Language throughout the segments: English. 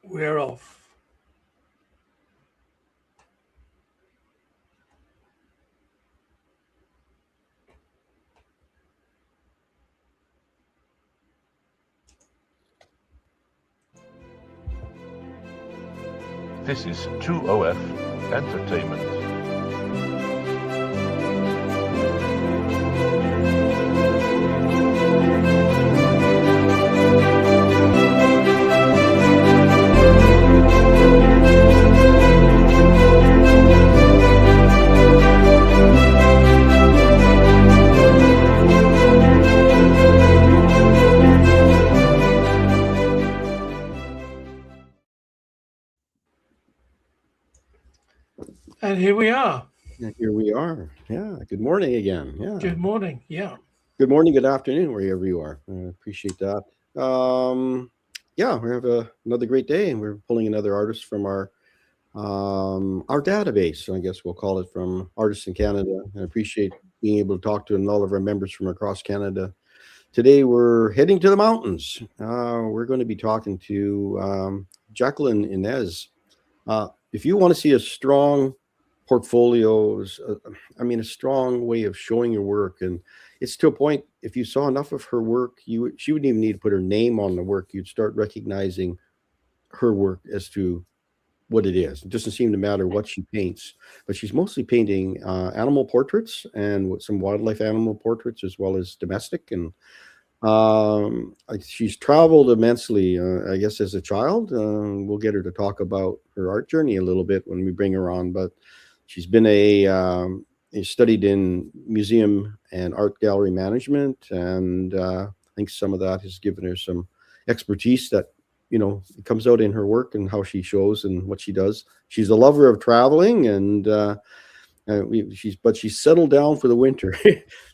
We're off. This is 2OF Entertainment. And here we are. And here we are. Yeah. Good morning again. Yeah. Good morning. Yeah. Good morning, good afternoon, wherever you are. I appreciate that. Yeah, we have another great day, and we're pulling another artist from our database. I guess we'll call it, from Artists in Canada. I appreciate being able to talk to all of our members from across Canada. Today we're heading to the mountains. We're going to be talking to Jacqueline Inez. If you want to see a strong portfolios, a strong way of showing your work, and it's to a point, if you saw enough of her work, she wouldn't even need to put her name on the work. You'd start recognizing her work as to what it is. It doesn't seem to matter what she paints, but she's mostly painting animal portraits and some wildlife animal portraits, as well as domestic. And she's traveled immensely, I guess, as a child. We'll get her to talk about her art journey a little bit when we bring her on, but she's been studied in museum and art gallery management, and I think some of that has given her some expertise that it comes out in her work and how she shows and what she does. She's a lover of traveling, and she's settled down for the winter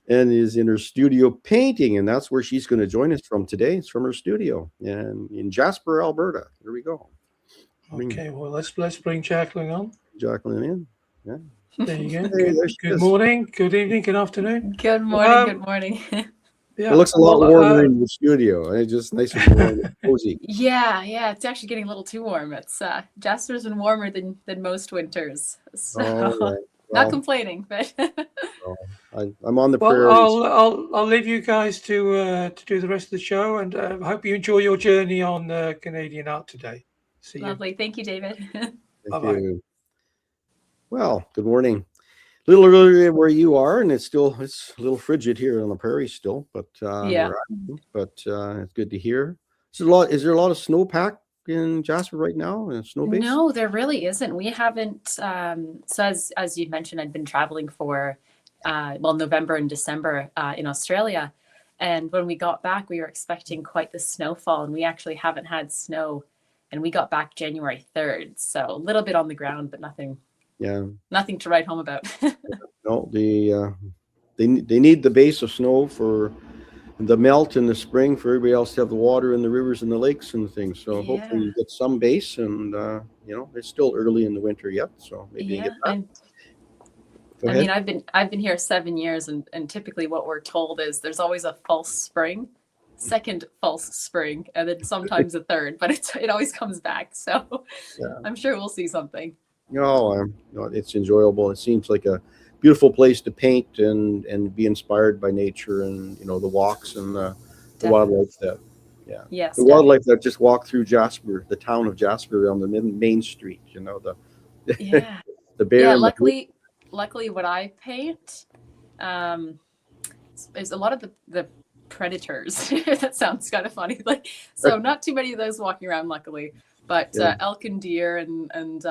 and is in her studio painting, and that's where she's going to join us from today. It's from her studio and in Jasper, Alberta. Here we go. Okay, well, let's bring Jacqueline on. Jacqueline in. Yeah. There you go. Good morning, good evening, good afternoon. Good morning. Good morning. Yeah, it looks a lot warmer in the studio. It's just nice and warm and cozy. Yeah, it's actually getting a little too warm. It's Jasper's been warmer than most winters, so right. Well, not complaining. But I'm on the prairies. I'll leave you guys to do the rest of the show, and I hope you enjoy your journey on Canadian art today. See you. Lovely, thank you, David. Thank you. Well, good morning. A little earlier where you are, and it's a little frigid here on the prairie still, but yeah. It's good to hear. Is there a lot of snowpack in Jasper right now? Snow base? No, there really isn't. We haven't. So as you mentioned, I'd been traveling for November and December in Australia, and when we got back, we were expecting quite the snowfall, and we actually haven't had snow, and we got back January 3rd, so a little bit on the ground, but nothing. Yeah. Nothing to write home about. No, they need the base of snow for the melt in the spring, for everybody else to have the water in the rivers and the lakes and things. So hopefully you get some base, and it's still early in the winter yet, so maybe you get that. I've been here 7 years, and typically what we're told is there's always a false spring, second false spring, and then sometimes a third, but it always comes back. So yeah. I'm sure we'll see something. No, it's enjoyable. It seems like a beautiful place to paint and be inspired by nature, and the walks and the wildlife that, yes, the wildlife that just walk through Jasper, the town of Jasper, on the main street. The bear. Yeah, luckily, what I paint is a lot of the predators. That sounds kind of funny. So not too many of those walking around, luckily, but elk and deer and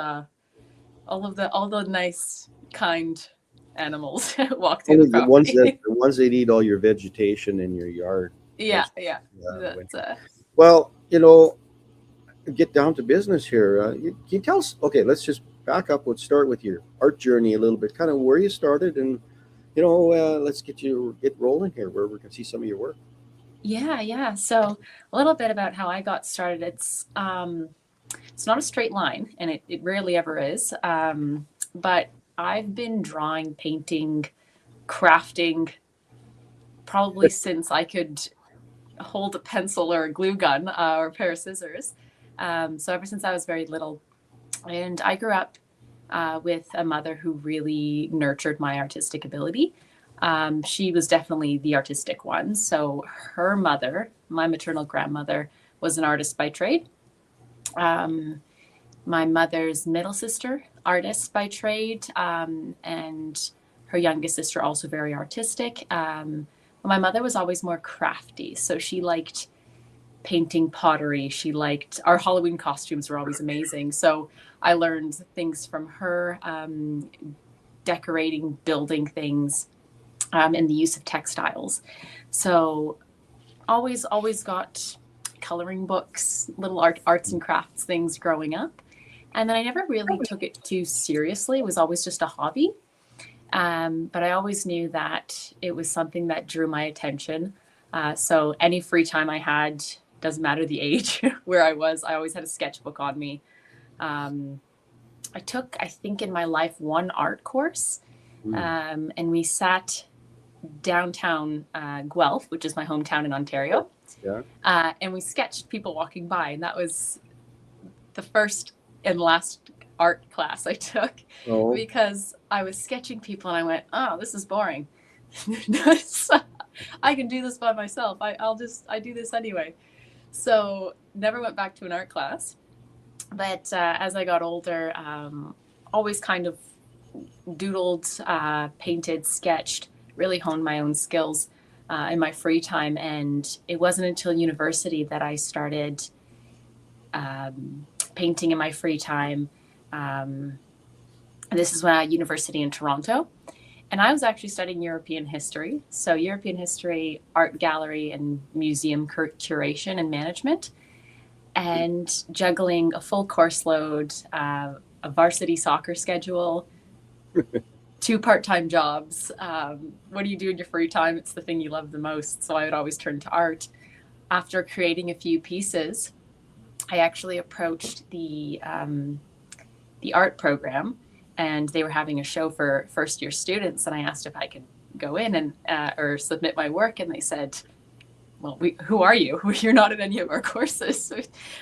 all the nice, kind animals walk through the property. The ones that eat all your vegetation in your yard. Yeah. Well, get down to business here. Can you tell us? Okay, let's just back up. Let's start with your art journey a little bit, kind of where you started, and let's get rolling here, where we can see some of your work. Yeah. So a little bit about how I got started. It's not a straight line, and it rarely ever is. But I've been drawing, painting, crafting probably since I could hold a pencil or a glue gun or a pair of scissors. So ever since I was very little, and I grew up with a mother who really nurtured my artistic ability. She was definitely the artistic one. So her mother, my maternal grandmother, was an artist by trade. My mother's middle sister, artist by trade, and her youngest sister, also very artistic. My mother was always more crafty. So she liked painting pottery. She liked, our Halloween costumes were always amazing. So I learned things from her, decorating, building things, and the use of textiles. So always got coloring books, little arts and crafts things growing up. And then I never really took it too seriously. It was always just a hobby. But I always knew that it was something that drew my attention. So any free time I had, doesn't matter the age where I was, I always had a sketchbook on me. I took, I think in my life, one art course, and we sat downtown Guelph, which is my hometown in Ontario. Yeah. And we sketched people walking by, and that was the first and last art class I took because I was sketching people and I went, oh, this is boring. I can do this by myself. I do this anyway. So never went back to an art class. But as I got older, always kind of doodled, painted, sketched, really honed my own skills in my free time. And it wasn't until university that I started painting in my free time. This is when I university in Toronto. And I was actually studying European history. So European history, art gallery, and museum curation and management. And juggling a full course load, a varsity soccer schedule, 2 part-time jobs. What do you do in your free time? It's the thing you love the most. So I would always turn to art. After creating a few pieces, I actually approached the art program, and they were having a show for first-year students. And I asked if I could go in and or submit my work, and they said, well, who are you? You're not in any of our courses.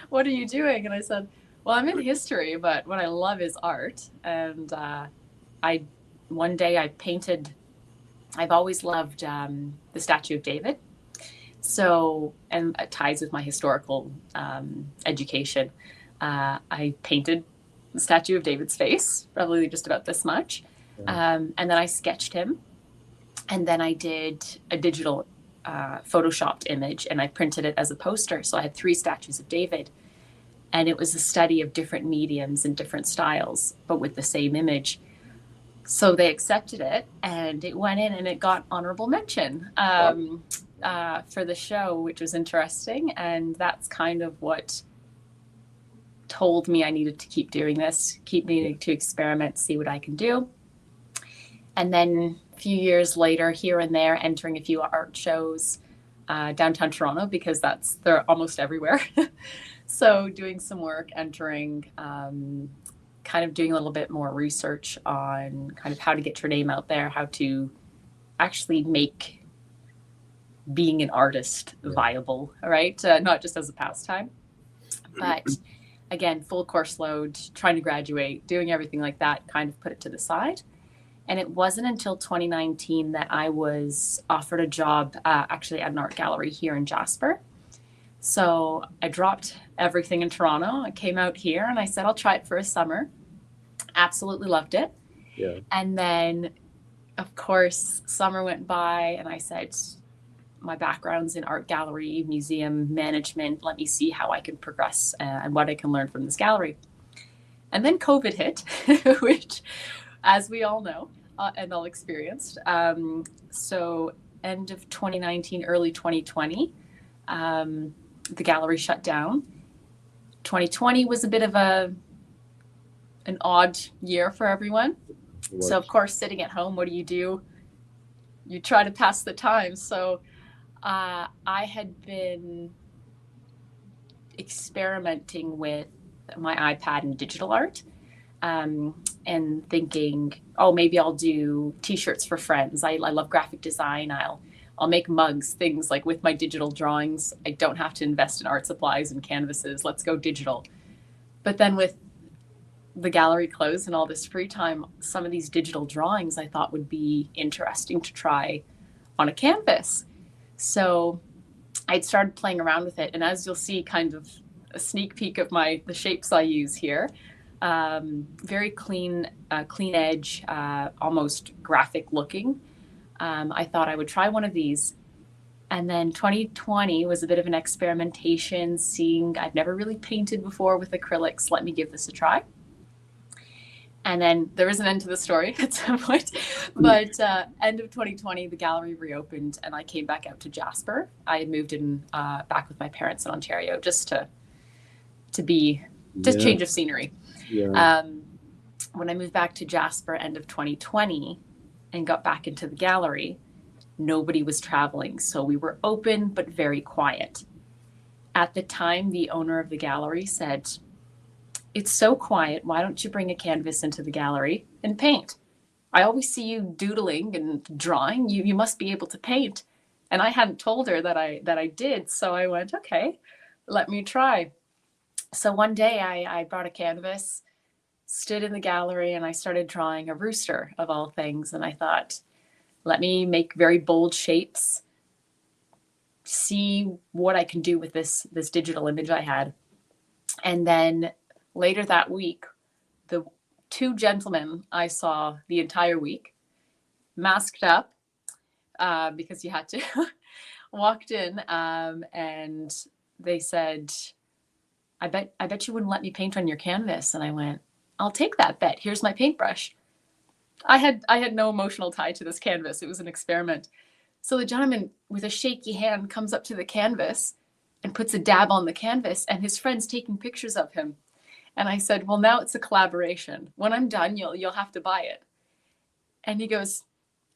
What are you doing? And I said, well, I'm in history, but what I love is art. And one day I painted, I've always loved the statue of David. So, and it ties with my historical education. I painted the statue of David's face, probably just about this much. And then I sketched him. And then I did a digital photoshopped image, and I printed it as a poster. So I had 3 statues of David, and it was a study of different mediums and different styles, but with the same image. So they accepted it, and it went in and it got honorable mention for the show, which was interesting. And that's kind of what told me I needed to keep doing this, keep needing to experiment, see what I can do. And then a few years later, here and there, entering a few art shows downtown Toronto, because they're almost everywhere. So doing some work, entering, kind of doing a little bit more research on kind of how to get your name out there, how to actually make being an artist viable, right? Not just as a pastime. But again, full course load, trying to graduate, doing everything like that, kind of put it to the side. And it wasn't until 2019 that I was offered a job actually at an art gallery here in Jasper. So I dropped everything in Toronto. I came out here and I said, I'll try it for a summer. Absolutely loved it. Yeah. And then, of course, summer went by and I said, my background's in art gallery, museum management. Let me see how I can progress and what I can learn from this gallery. And then COVID hit, which, as we all know, and all experienced. So end of 2019, early 2020, the gallery shut down. 2020 was a bit of an odd year for everyone. So of course, sitting at home, what do? You try to pass the time. So I had been experimenting with my iPad and digital art. And thinking, oh, maybe I'll do t-shirts for friends. I love graphic design. I'll I'll make mugs, things like with my digital drawings. I don't have to invest in art supplies and canvases. Let's go digital. But then with the gallery closed and all this free time, some of these digital drawings I thought would be interesting to try on a canvas. So I'd started playing around with it. And as you'll see, kind of a sneak peek of the shapes I use here, very clean edge, almost graphic looking. I thought I would try one of these. And then 2020 was a bit of an experimentation, seeing I've never really painted before with acrylics. Let me give this a try. And then there is an end to the story at some point. But end of 2020, the gallery reopened and I came back out to Jasper. I had moved in back with my parents in Ontario just to change of scenery. Yeah. When I moved back to Jasper end of 2020 and got back into the gallery, nobody was traveling. So we were open, but very quiet. At the time, the owner of the gallery said, "It's so quiet. Why don't you bring a canvas into the gallery and paint? I always see you doodling and drawing. You must be able to paint." And I hadn't told her that I did. So I went, okay, let me try. So one day I brought a canvas, stood in the gallery, and I started drawing a rooster of all things. And I thought, let me make very bold shapes, see what I can do with this digital image I had. And then later that week, the two gentlemen I saw the entire week, masked up because you had to, walked in and they said, I bet you wouldn't let me paint on your canvas. And I went, I'll take that bet. Here's my paintbrush. I had no emotional tie to this canvas. It was an experiment. So the gentleman with a shaky hand comes up to the canvas and puts a dab on the canvas, and his friend's taking pictures of him. And I said, well, now it's a collaboration. When I'm done, you'll have to buy it. And he goes,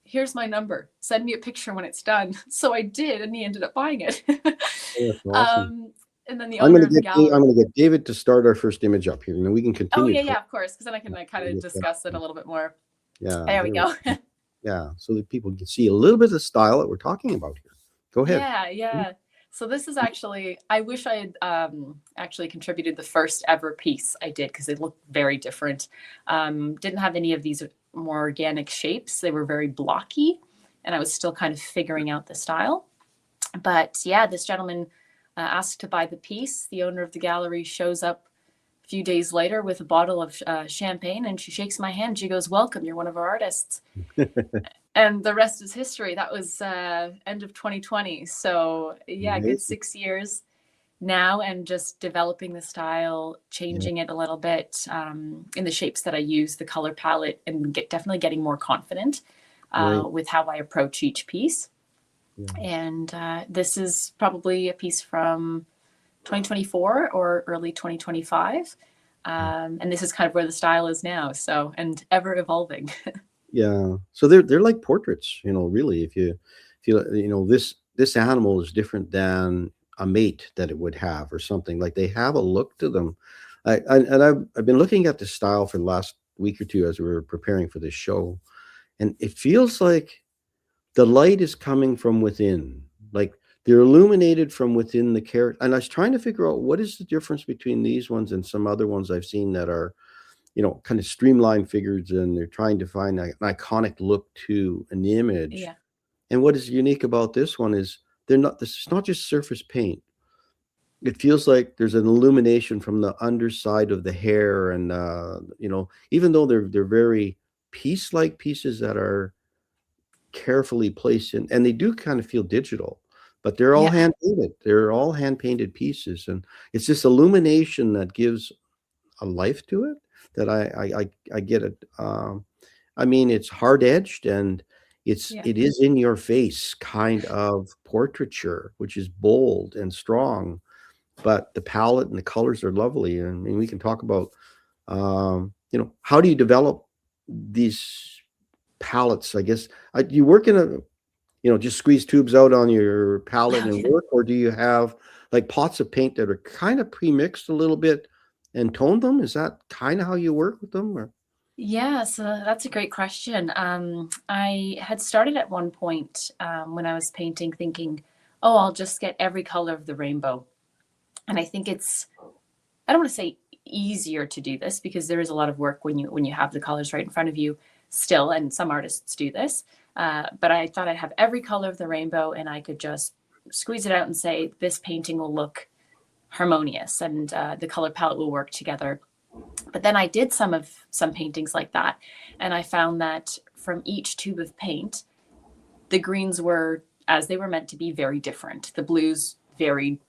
here's my number. Send me a picture when it's done. So I did, and he ended up buying it. That's awesome. And then the I'm owner going of the gallery. to get David to start our first image up here, and then we can continue. Oh, yeah, of course, because then I can kind of discuss it a little bit more. Yeah. There we go. Yeah, so that people can see a little bit of the style that we're talking about here. Go ahead. Yeah. So this is actually, I wish I had actually contributed the first ever piece I did, because they look very different. Didn't have any of these more organic shapes. They were very blocky, and I was still kind of figuring out the style. But yeah, this gentleman asked to buy the piece. The owner of the gallery shows up a few days later with a bottle of champagne, and she shakes my hand. She goes, "Welcome, you're one of our artists." And the rest is history. That was end of 2020. So yeah, good 6 years now, and just developing the style, changing it a little bit in the shapes that I use, the color palette, and definitely getting more confident with how I approach each piece. Yeah. And this is probably a piece from 2024 or early 2025. And this is kind of where the style is now. So, and ever evolving. Yeah. So they're like portraits, really, if you this animal is different than a mate that it would have or something. Like, they have a look to them. I've been looking at the style for the last week or two as we were preparing for this show, and it feels like the light is coming from within, like they're illuminated from within the character. And I was trying to figure out what is the difference between these ones and some other ones I've seen that are, kind of streamlined figures, and they're trying to find an iconic look to an image. Yeah. And what is unique about this one is this is not just surface paint. It feels like there's an illumination from the underside of the hair, and even though they're very piece-like pieces that are carefully placed in, and they do kind of feel digital, but they're all hand painted. They're all hand painted pieces, and it's this illumination that gives a life to it that I get it. I mean, it's hard edged, and it is in your face kind of portraiture, which is bold and strong, but the palette and the colors are lovely. And I mean, we can talk about how do you develop these palettes? I guess you work in a just squeeze tubes out on your palette and work, or do you have like pots of paint that are kind of pre-mixed a little bit and tone them? Is that kind of how you work with them? Or? Yeah, so that's a great question. I had started at one point when I was painting thinking, oh, I'll just get every color of the rainbow. And I think I don't want to say easier to do this because there is a lot of work when you have the colors right in front of you still, and some artists do this. But I thought I'd have every color of the rainbow and I could just squeeze it out and say, this painting will look harmonious and the color palette will work together. But then I did some paintings like that, and I found that from each tube of paint, the greens were, as they were meant to be, very different. The blues varied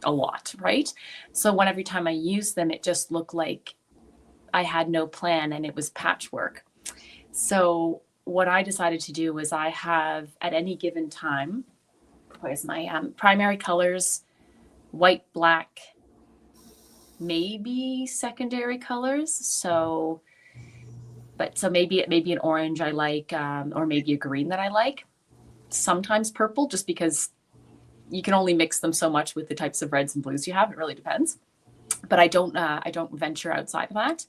a lot, right? So when every time I used them, it just looked like I had no plan and it was patchwork. So what I decided to do was I have at any given time, where's my primary colors, white, black, maybe secondary colors. So maybe it may be an orange I like, or maybe a green that I like. Sometimes purple, just because you can only mix them so much with the types of reds and blues you have. It really depends. But I don't venture outside of that.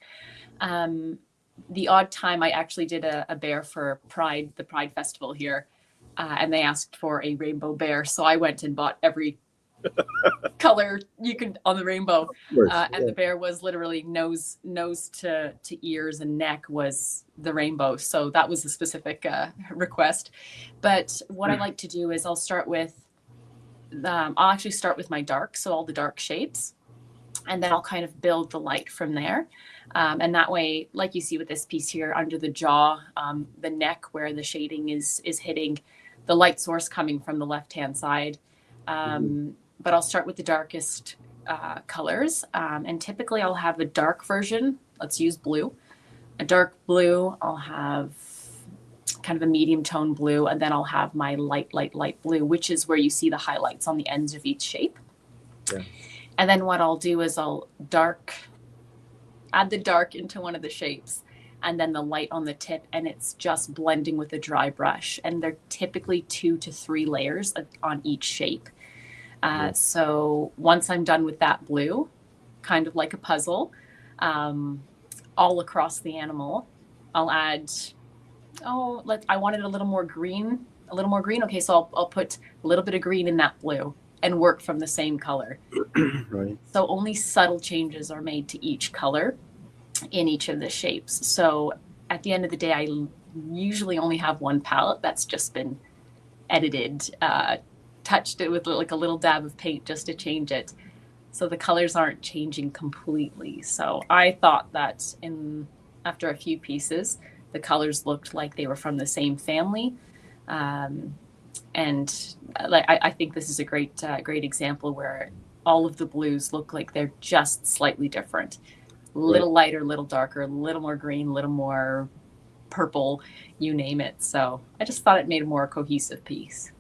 The odd time I actually did a bear for Pride, the Pride Festival here, and they asked for a rainbow bear. So I went and bought every color you could on the rainbow, and the bear was literally nose to ears and neck was the rainbow. So that was a specific request. But what I like to do is I'll actually start with my dark, so all the dark shapes, and then I'll kind of build the light from there. And that way, like you see with this piece here, under the jaw, the neck where the shading is hitting, the light source coming from the left-hand side. But I'll start with the darkest colors. And typically I'll have a dark version. Let's use blue. A dark blue, I'll have kind of a medium tone blue, and then I'll have my light blue, which is where you see the highlights on the ends of each shape. Yeah. And then what I'll do is I'll add the dark into one of the shapes and then the light on the tip, and it's just blending with a dry brush. And they're typically 2 to 3 layers on each shape. So once I'm done with that blue, kind of like a puzzle, all across the animal, I'll add, I wanted a little more green. Okay, so I'll put a little bit of green in that blue and work from the same color. Right. So only subtle changes are made to each color in each of the shapes. So at the end of the day, I usually only have one palette that's just been edited, touched it with like a little dab of paint just to change it. So the colors aren't changing completely. So I thought that after a few pieces, the colors looked like they were from the same family. And I think this is a great example where all of the blues look like they're just slightly different. A little lighter, a little darker, a little more green, a little more purple, you name it. So I just thought it made a more cohesive piece.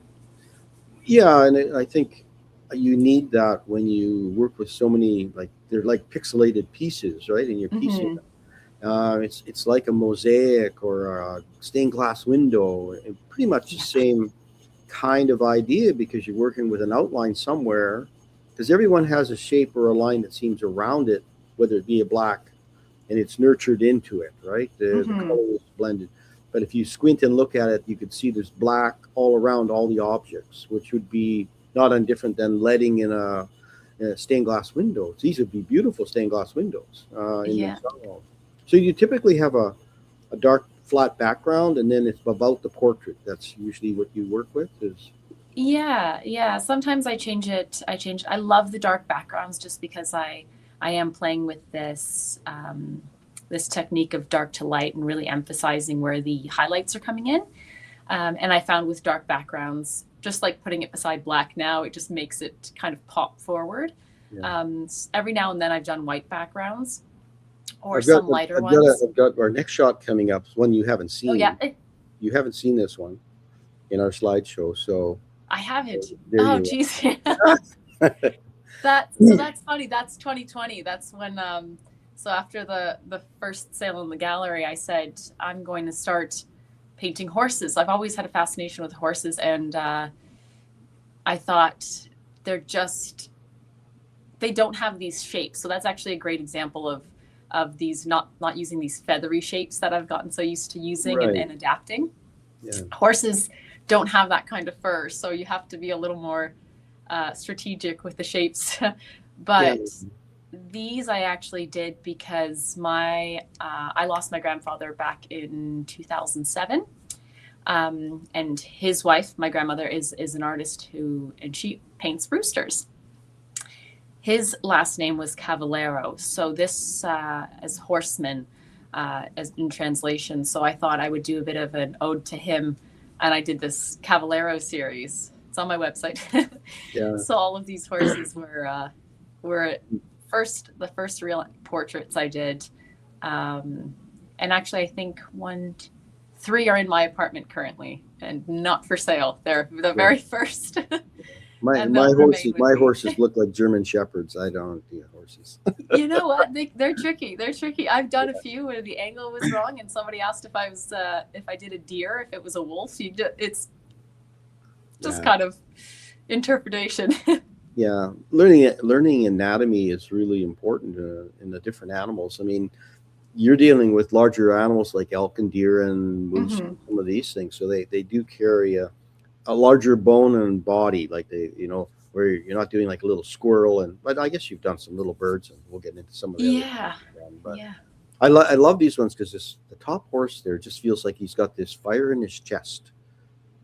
Yeah, and I think you need that when you work with so many, like they're like pixelated pieces, right? And you're piecing them. It's like a mosaic or a stained glass window, and pretty much the same kind of idea because you're working with an outline somewhere. Because everyone has a shape or a line that seems around it, whether it be a black, and it's nurtured into it, right? The color is blended. But if you squint and look at it, you could see there's black all around all the objects, which would be not undifferent than leading in a stained glass window. These would be beautiful stained glass windows in themselves. So you typically have a dark flat background, and then it's about the portrait. That's usually what you work with. Yeah. Sometimes I change it. I love the dark backgrounds just because I am playing with this this technique of dark to light and really emphasizing where the highlights are coming in. And I found with dark backgrounds, just like putting it beside black now, it just makes it kind of pop forward. Yeah. Every now and then I've done white backgrounds or some lighter ones. I've got our next shot coming up, one you haven't seen. Oh, yeah. You haven't seen this one in our slideshow, so. I haven't. Oh, geez. So that's funny. That's 2020. That's when, so after the first sale in the gallery, I said, I'm going to start painting horses. I've always had a fascination with horses, and I thought they don't have these shapes. So that's actually a great example of of these not using these feathery shapes that I've gotten so used to using Right. and adapting. Yeah. Horses don't have that kind of fur, so you have to be a little more strategic with the shapes. But these I actually did because I lost my grandfather back in 2007. And his wife, my grandmother, is an artist and she paints roosters. His last name was Cavallero, so this as horseman, as in translation. So I thought I would do a bit of an ode to him, and I did this Cavallero series. It's on my website. Yeah. So all of these horses were the first real portraits I did, and actually I think 3 are in my apartment currently and not for sale. They're the very first. My horses look like German shepherds. I don't do horses. You know what? They're tricky. They're tricky. I've done a few where the angle was wrong, and somebody asked if I did a deer, if it was a wolf. It's just kind of interpretation. Yeah, learning anatomy is really important in the different animals. I mean, you're dealing with larger animals like elk and deer and moose, and some of these things, so they do carry a larger bone and body, like where you're not doing like a little squirrel, but I guess you've done some little birds, and we'll get into some of the other ones. But I love these ones because the top horse there just feels like he's got this fire in his chest.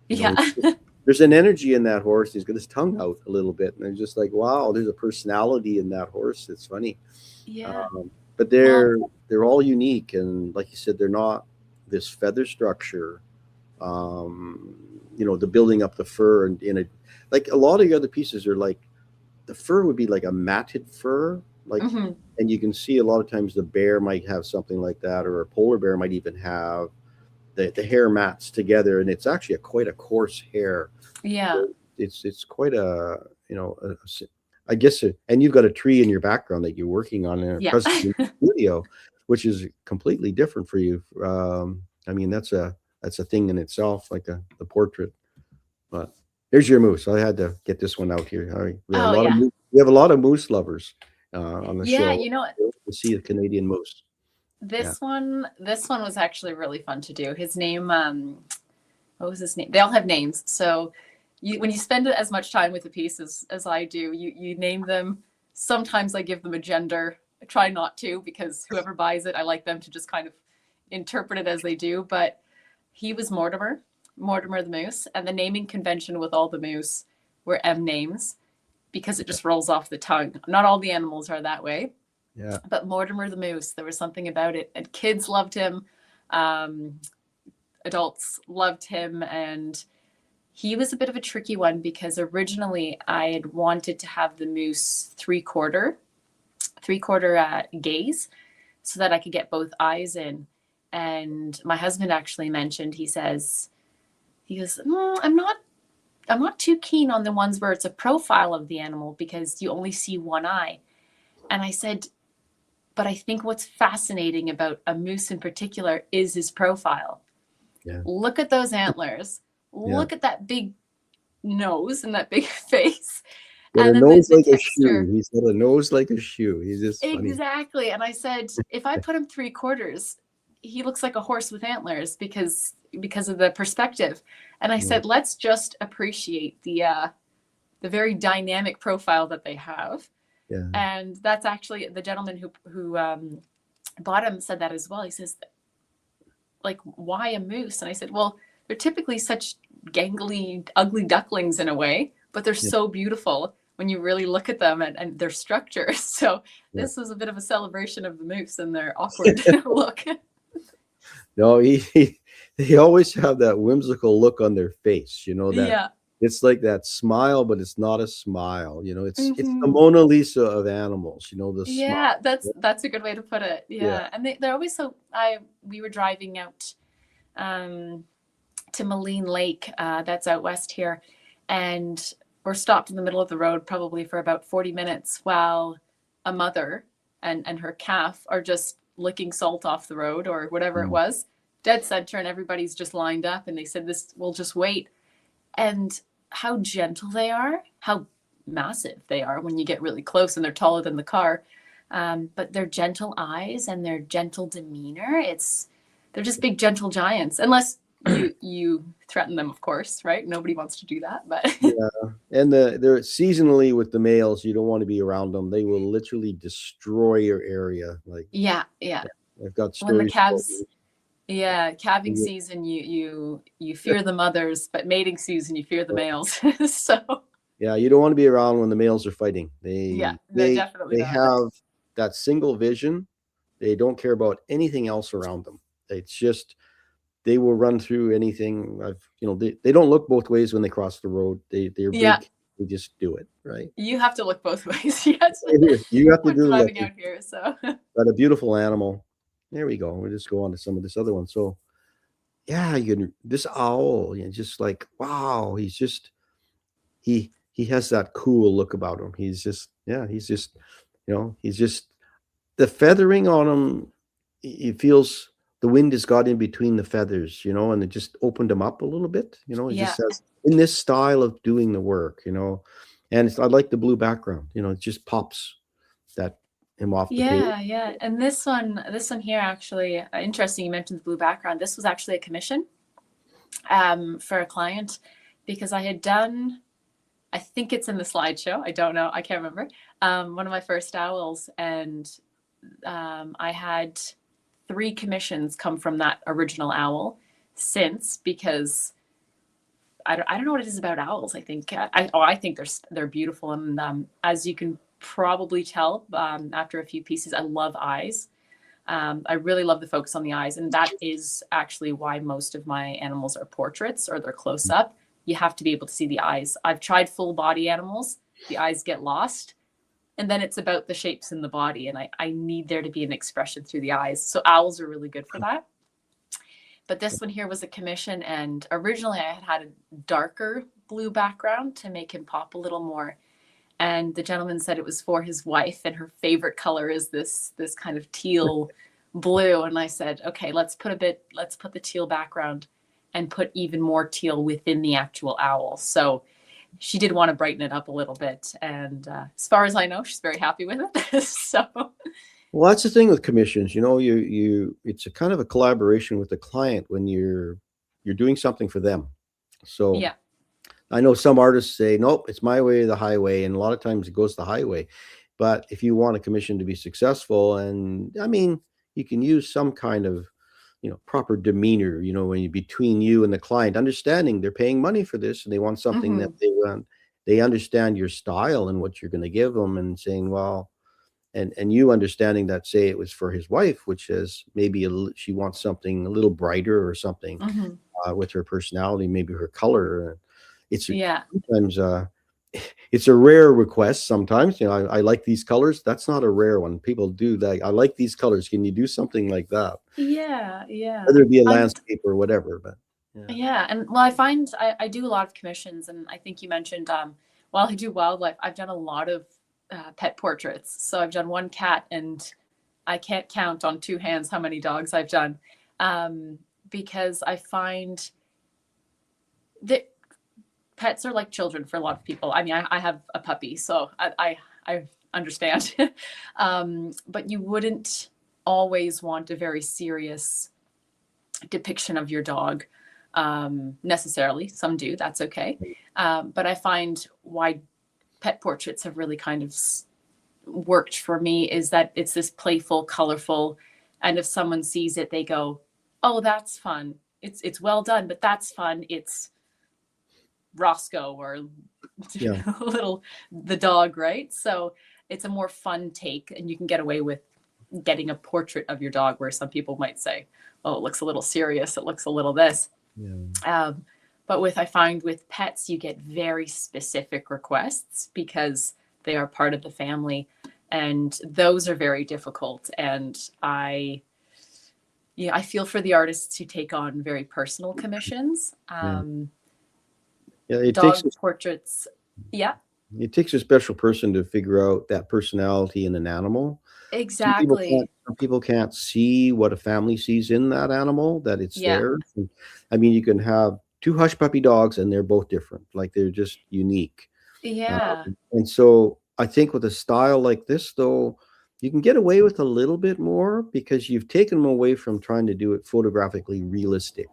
There's an energy in that horse. He's got his tongue out a little bit, and I'm just like, wow, there's a personality in that horse. It's funny. Yeah. But they're all unique, and like you said, they're not this feather structure. The building up the fur and like a lot of the other pieces are like the fur would be like a matted fur, like, and you can see a lot of times the bear might have something like that, or a polar bear might even have the hair mats together, and it's actually quite a coarse hair. Yeah. So it's quite I guess, and you've got a tree in your background that you're working on in a studio, which is completely different for you. I mean, that's a thing in itself, like the portrait. But here's your moose. I had to get this one out here. All right. We have a lot of moose lovers on the show. Yeah, to see a Canadian moose. This one was actually really fun to do. His name, what was his name? They all have names. So when you spend as much time with a piece as I do, you name them. Sometimes I give them a gender. I try not to, because whoever buys it, I like them to just kind of interpret it as they do. But he was Mortimer the moose, and the naming convention with all the moose were M names, because it just rolls off the tongue. Not all the animals are that way. Yeah. But Mortimer the moose, there was something about it, and kids loved him. Adults loved him, and he was a bit of a tricky one because originally I had wanted to have the moose three-quarter gaze so that I could get both eyes in. And my husband actually mentioned, he goes, I'm not too keen on the ones where it's a profile of the animal because you only see one eye. And I said, but I think what's fascinating about a moose in particular is his profile. Yeah. Look at those antlers. Look at that big nose and that big face. And a nose like a shoe. He's got a nose like a shoe. He's just funny. Exactly. And I said, if I put him three-quarters, he looks like a horse with antlers because of the perspective. And I said, let's just appreciate the very dynamic profile that they have. Yeah. And that's actually the gentleman who bought him said that as well. He says, like, why a moose? And I said, well, they're typically such gangly, ugly ducklings in a way, but they're so beautiful when you really look at them and their structure. So this was a bit of a celebration of the moose and their awkward look. No, they always have that whimsical look on their face, that it's like that smile, but it's not a smile. It's the Mona Lisa of animals, the smile. That's a good way to put it. Yeah. And they're always we were driving out to Moline Lake, that's out west here, and we're stopped in the middle of the road probably for about 40 minutes while a mother and her calf are just licking salt off the road or whatever it was, dead center, and everybody's just lined up, and they said, we'll just wait. And how gentle they are, how massive they are when you get really close, and they're taller than the car. But their gentle eyes and their gentle demeanor, they're just big gentle giants, unless you threaten them, of course, right? Nobody wants to do that, but Yeah, and they're seasonally with the males. You don't want to be around them. They will literally destroy your area. Like, yeah. I've got When the stories. calves, calving Yeah. season, you fear the mothers, but mating season, you fear the males. So Yeah, you don't want to be around when the males are fighting. yeah, no, They definitely they not. have that single vision. They don't care about anything else around them. It's just they will run through anything. They don't look both ways when they cross the road. They're Yeah, big. They just do it, right? you have to look both ways. Yes, You have to when do the driving looking. out here. So But a beautiful animal. There we go. We'll just go on to some of this other one. So yeah, this owl, just like wow, he has that cool look about him. He's just the feathering on him. It feels the wind has got in between the feathers, and it just opened him up a little bit. It yeah, just says in this style of doing the work, and I like the blue background. It just pops that him off the page. yeah. And this one here, actually, interesting. You mentioned the blue background. This was actually a commission for a client, because I had done, I think it's in the slideshow, I don't know, I can't remember, one of my first owls, and I had 3 commissions come from that original owl since, because I don't know what it is about owls. I think I think they're beautiful, and as you can probably tell after a few pieces, I love eyes. I really love the focus on the eyes, and that is actually why most of my animals are portraits or they're close up. You have to be able to see the eyes. I've tried full body animals, the eyes get lost, and then it's about the shapes in the body, and I need there to be an expression through the eyes. So owls are really good for that. But this one here was a commission, and originally I had a darker blue background to make him pop a little more. And the gentleman said it was for his wife, and her favorite color is this kind of teal blue. And I said, okay, let's put the teal background and put even more teal within the actual owl. So she did want to brighten it up a little bit. And as far as I know, she's very happy with it. So Well, that's the thing with commissions. It's a kind of a collaboration with the client when you're doing something for them. So yeah, I know some artists say, nope, it's my way or the highway. And a lot of times it goes the highway. But if you want a commission to be successful, and I mean, you can use some kind of, proper demeanor, when you between you and the client, understanding they're paying money for this and they want something that they want. They understand your style and what you're going to give them, and saying, well, and you understanding that, say it was for his wife, which is maybe she wants something a little brighter or something with her personality, maybe her color. It's yeah. sometimes it's a rare request. Sometimes, I like these colors. That's not a rare one. People do that. I like these colors. Can you do something like that? Yeah. Whether it be a landscape or whatever, but yeah. And well, I find I do a lot of commissions, and I think you mentioned while I do wildlife, I've done a lot of pet portraits. So I've done 1 cat, and I can't count on 2 hands how many dogs I've done, because I find that pets are like children for a lot of people. I mean, I have a puppy, so I understand. But you wouldn't always want a very serious depiction of your dog necessarily. Some do, that's okay. But I find why pet portraits have really kind of worked for me is that it's this playful, colorful, and if someone sees it, they go, oh, that's fun. It's well done, but that's fun. It's Roscoe or the dog, right? So it's a more fun take, and you can get away with getting a portrait of your dog, where some people might say, oh, it looks a little serious, it looks a little this. But I find with pets, you get very specific requests because they are part of the family, and those are very difficult. And I feel for the artists who take on very personal commissions. It dog takes portraits. Yeah, it takes a special person to figure out that personality in an animal. exactly. Some people can't see what a family sees in that animal, that it's there. I mean, you can have 2 hush puppy dogs and they're both different. Like, they're just unique. Yeah. And so I think with a style like this, though, you can get away with a little bit more because you've taken them away from trying to do it photographically realistic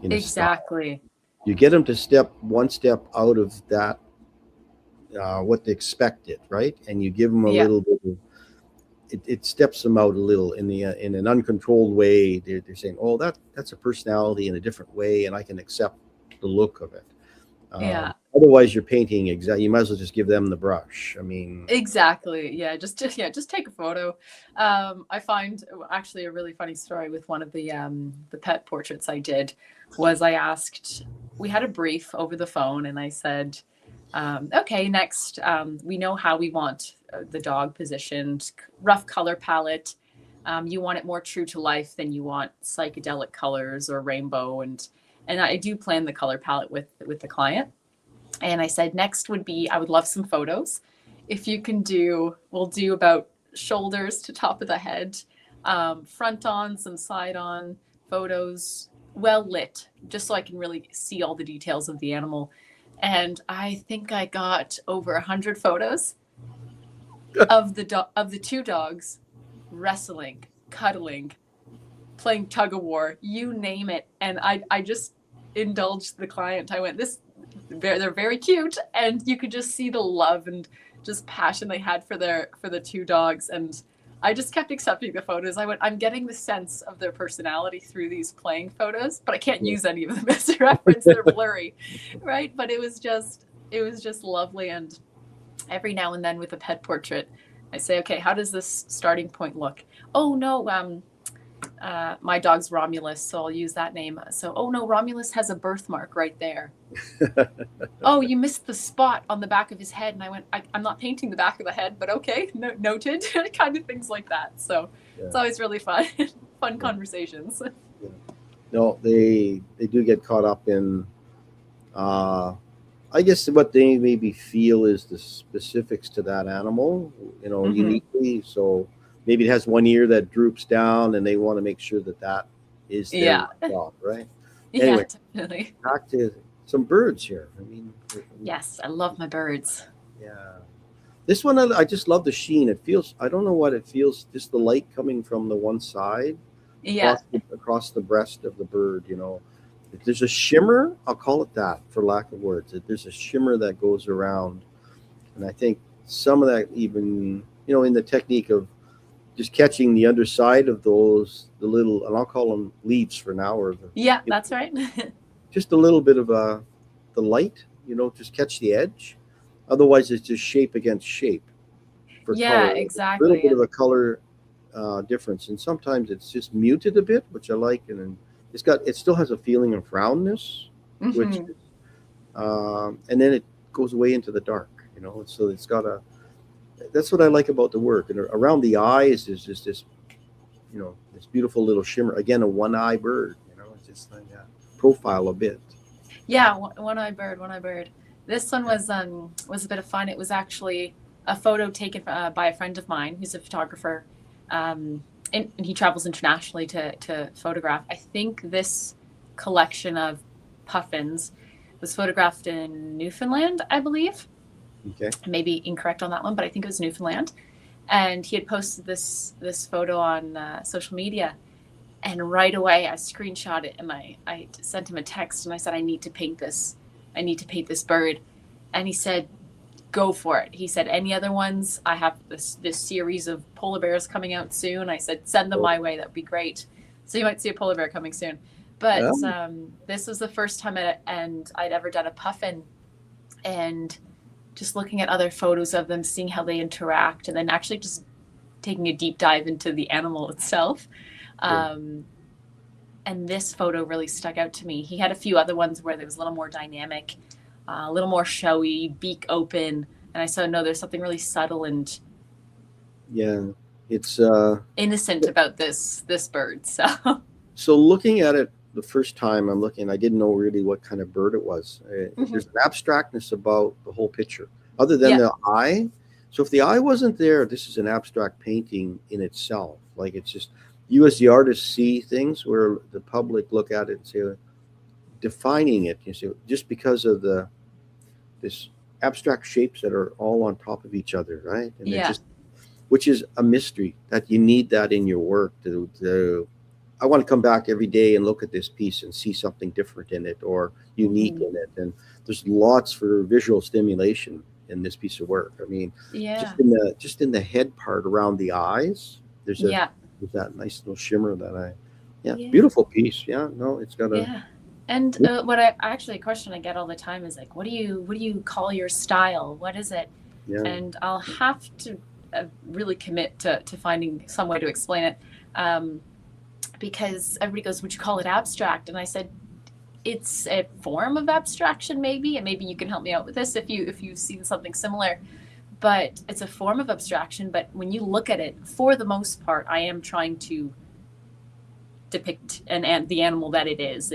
in a style. Exactly. You get them to step one step out of that, what they expected, right? And you give them a Yeah. little bit of, it steps them out a little in an uncontrolled way. They're saying, oh, that's a personality in a different way, and I can accept the look of it. Yeah. Otherwise, you're painting you might as well just give them the brush. I mean, Exactly. Yeah. Just take a photo. I find actually a really funny story with one of the pet portraits I did was we had a brief over the phone, and I said, okay, next, we know how we want the dog positioned, rough color palette. You want it more true to life than you want psychedelic colors or rainbow, and I do plan the color palette with the client. And I said, next would be, I would love some photos. If you can we'll do about shoulders to top of the head, front on, some side on photos, well lit, just so I can really see all the details of the animal. And I think I got over 100 photos of the two dogs wrestling, cuddling, playing tug of war, you name it. And I just indulged the client. I went, they're very cute, and you could just see the love and just passion they had for the two dogs. And I just kept accepting the photos. I went, I'm getting the sense of their personality through these playing photos, but I can't use any of them as a reference. They're blurry, right? But it was just lovely. And every now and then with a pet portrait, I say, okay, how does this starting point look? Oh no, my dog's Romulus, so I'll use that name. So, oh no, Romulus has a birthmark right there. Oh, you missed the spot on the back of his head. And I went, I'm not painting the back of the head, but okay, noted. Kind of things like that. So It's always really fun conversations. Yeah. No, they do get caught up in, I guess what they maybe feel is the specifics to that animal, uniquely. So maybe it has one ear that droops down, and they want to make sure that is their job, right? Anyway, definitely. Back to some birds here. I mean, yes, I love my birds. Yeah, this one I just love the sheen. It feels, I don't know what it feels, just the light coming from the one side, across the breast of the bird. There's a shimmer. I'll call it that for lack of words. There's a shimmer that goes around, and I think some of that even in the technique of just catching the underside of the little, and I'll call them leaves for now, or that's right. just a little bit of the light, just catch the edge. Otherwise, it's just shape against shape for color. Exactly. A little bit of a color difference, and sometimes it's just muted a bit, which I like, and then it still has a feeling of roundness, which and then it goes away into the dark, so it's got that's what I like about the work. And around the eyes is just this, this beautiful little shimmer. Again, a one-eye bird, it's just like profile a bit. Yeah, one-eye bird. This one was a bit of fun. It was actually a photo taken by a friend of mine who's a photographer. And he travels internationally to photograph. I think this collection of puffins was photographed in Newfoundland, I believe. Okay. I may be incorrect on that one, but I think it was Newfoundland. And he had posted this photo on social media. And right away I screenshot it, and I sent him a text, and I said, I need to paint this bird. And he said, go for it. He said, any other ones? I have this series of polar bears coming out soon. I said, send them my way. That would be great. So you might see a polar bear coming soon. But this was the first time I'd ever done a puffin, and just looking at other photos of them, seeing how they interact, and then actually just taking a deep dive into the animal itself. And this photo really stuck out to me. He had a few other ones where there was a little more dynamic, a little more showy, beak open. And I said, no, there's something really subtle and it's innocent about this bird. So looking at it the first time I didn't know really what kind of bird it was. There's an abstractness about the whole picture, other than the eye. So if the eye wasn't there, this is an abstract painting in itself. Like, it's just, you as the artist see things where the public look at it and say, defining it, just because of this abstract shapes that are all on top of each other, right? And which is a mystery that you need that in your work I want to come back every day and look at this piece and see something different in it or unique Mhm. in it. And there's lots for visual stimulation in this piece of work. I mean, Yeah. just in the head part around the eyes, Yeah. there's that nice little shimmer yeah, Yeah. beautiful piece. Yeah, no, it's got a Yeah. And what I actually a question I get all the time is like, what do you call your style? What is it? yeah, And I'll have to really commit to finding some way to explain it, because everybody goes, "Would you call it abstract?" And I said, "It's a form of abstraction, maybe, and maybe you can help me out with this if you've seen something similar." But it's a form of abstraction. But when you look at it, for the most part, I am trying to depict the animal that it is.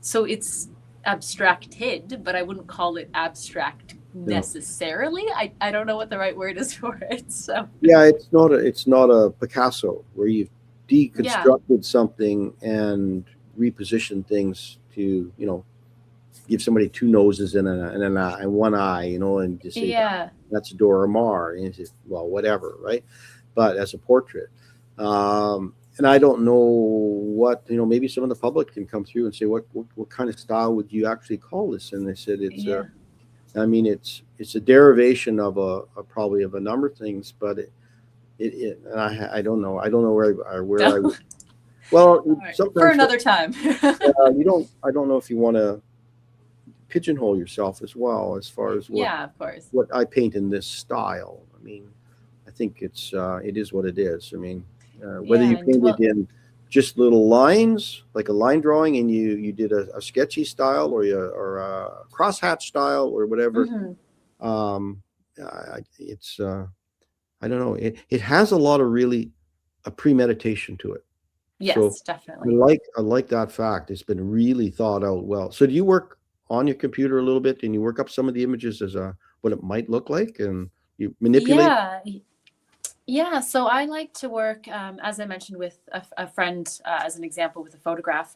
So it's abstracted, but I wouldn't call it abstract necessarily. I don't know what the right word is for it. So yeah, it's not a Picasso where you've deconstructed something and repositioned things to give somebody two noses and an eye and one eye, and just say yeah, that's Dora Maar, and it's just, well, whatever, right? But as a portrait, and I don't know what maybe some of the public can come through and say what kind of style would you actually call this? And they said yeah, I mean it's a derivation of probably of a number of things, but and I don't know where I would. Well, right. For sometimes another time. I don't know if you want to pigeonhole yourself as well as far as Yeah, of course. what I paint in this style. I mean, I think it is what it is. I mean, whether Yeah, you and paint it well, in just little lines like a line drawing and you did a sketchy style or a crosshatch style or whatever, mhm. it's I don't know. It has a lot of really a premeditation to it. So Yes, definitely. I like that fact. It's been really thought out well. So do you work on your computer a little bit and you work up some of the images as what it might look like and you manipulate? Yeah, yeah. So I like to work, as I mentioned, with a friend, as an example, with a photograph,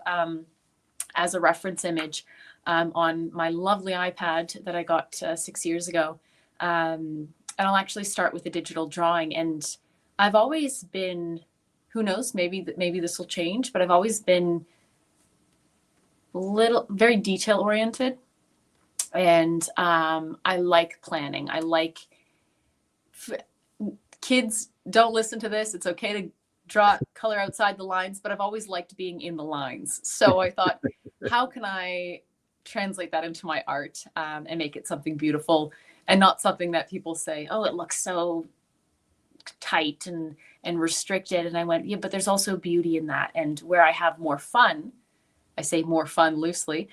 as a reference image, on my lovely iPad that I got 6 years ago. And I'll actually start with a digital drawing. And I've always been, who knows, maybe this will change, but I've always been very detail oriented. And I like planning. Kids, don't listen to this. It's okay to draw color outside the lines, but I've always liked being in the lines. So I thought, how can I translate that into my art, and make it something beautiful and not something that people say, oh, it looks so tight and restricted. And I went, yeah, but there's also beauty in that. And where I have more fun, I say more fun loosely,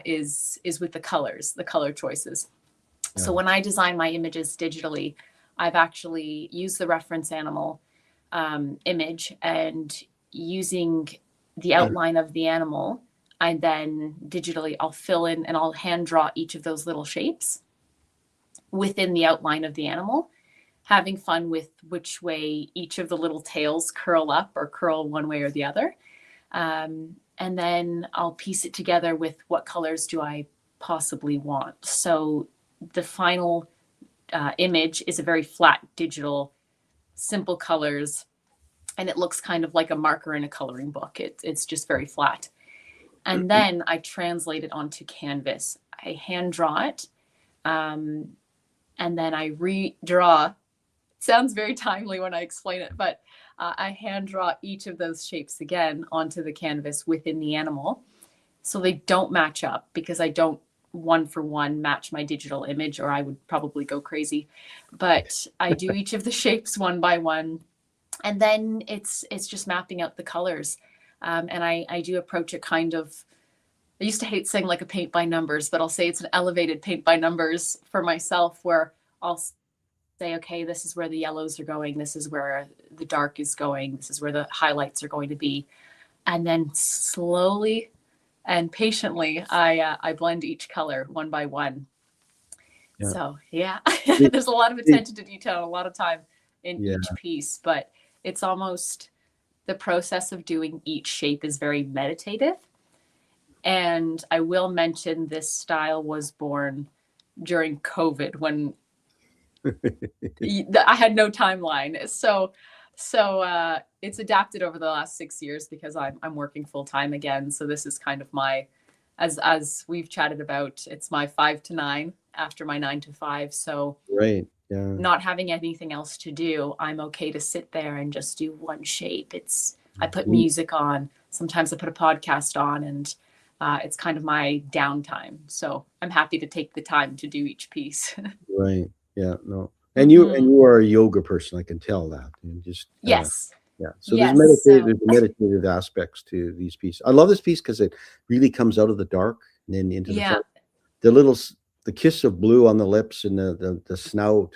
is with the colors, the color choices. Yeah. So when I design my images digitally, I've actually used the reference animal, image, and using the outline of the animal, I then digitally I'll fill in and I'll hand draw each of those little shapes within the outline of the animal, having fun with which way each of the little tails curl up or curl one way or the other. And then I'll piece it together with what colors do I possibly want. So the final image is a very flat digital, simple colors, and it looks kind of like a marker in a coloring book. It's just very flat. And then I translate it onto canvas. I hand draw it, and then I redraw. It sounds very timely when I explain it, but I hand draw each of those shapes again onto the canvas within the animal. So they don't match up because I don't one for one match my digital image, or I would probably go crazy. But I do each of the shapes one by one. And then it's just mapping out the colors. And I do approach it kind of, I used to hate saying like a paint by numbers, but I'll say it's an elevated paint by numbers for myself, where I'll say, okay, this is where the yellows are going. This is where the dark is going. This is where the highlights are going to be. And then slowly and patiently, I blend each color one by one. Yeah. So yeah, The- there's a lot of attention to detail and a lot of time in Yeah. each piece, but it's almost the process of doing each shape is very meditative. And I will mention this style was born during COVID, when I had no timeline. So it's adapted over the last 6 years because I'm working full time again. So this is kind of my, as we've chatted about, it's my 5 to 9 after my 9 to 5. So Right. Yeah. not having anything else to do, I'm okay to sit there and just do one shape. I put music on. Sometimes I put a podcast on, and it's kind of my downtime. So I'm happy to take the time to do each piece. Right. Yeah. No. And you are a yoga person. I can tell that. You just Yes. yeah. So Yes, there's so- meditative aspects to these pieces. I love this piece because it really comes out of the dark and then into the front. The kiss of blue on the lips and the snout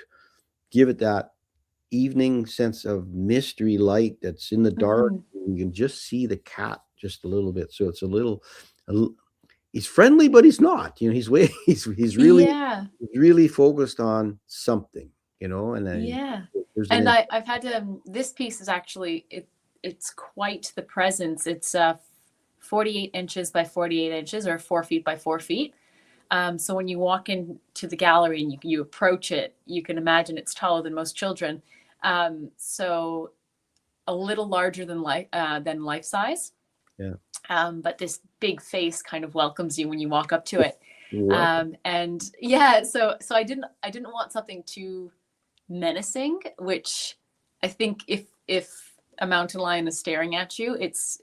give it that evening sense of mystery light that's in the dark. You can just see the cat just a little bit. So it's he's friendly, but he's not. You know, he's really focused on something. You know, and then and I've had this piece is actually it's quite the presence. It's 48 inches by 48 inches, or 4 feet by 4 feet. So when you walk into the gallery and you approach it, you can imagine it's taller than most children. So a little larger than life size. Yeah. But this big face kind of welcomes you when you walk up to it. And yeah, so I didn't want something too menacing, which I think if a mountain lion is staring at you, it's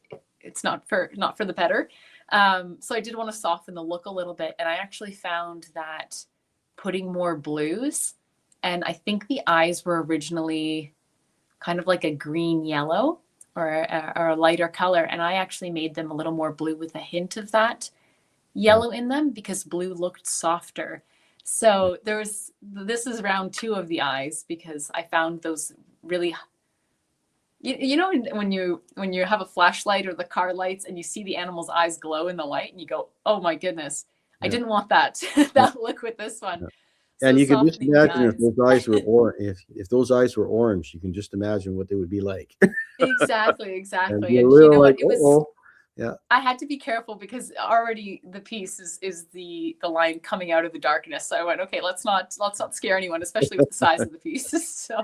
not for the better. So I did want to soften the look a little bit, and I actually found that putting more blues, and I think the eyes were originally kind of like a green yellow or a lighter color, and I actually made them a little more blue with a hint of that yellow in them because blue looked softer. So this is round 2 of the eyes because I found those really, you know, when you have a flashlight or the car lights and you see the animal's eyes glow in the light and you go, oh my goodness, I didn't want that look with this one. So and you can just imagine if those eyes were if those eyes were orange, you can just imagine what they would be like. Exactly. And And you know what? It was. Yeah. I had to be careful because already the piece is the line coming out of the darkness. So I went, okay, let's not scare anyone, especially with the size of the piece. So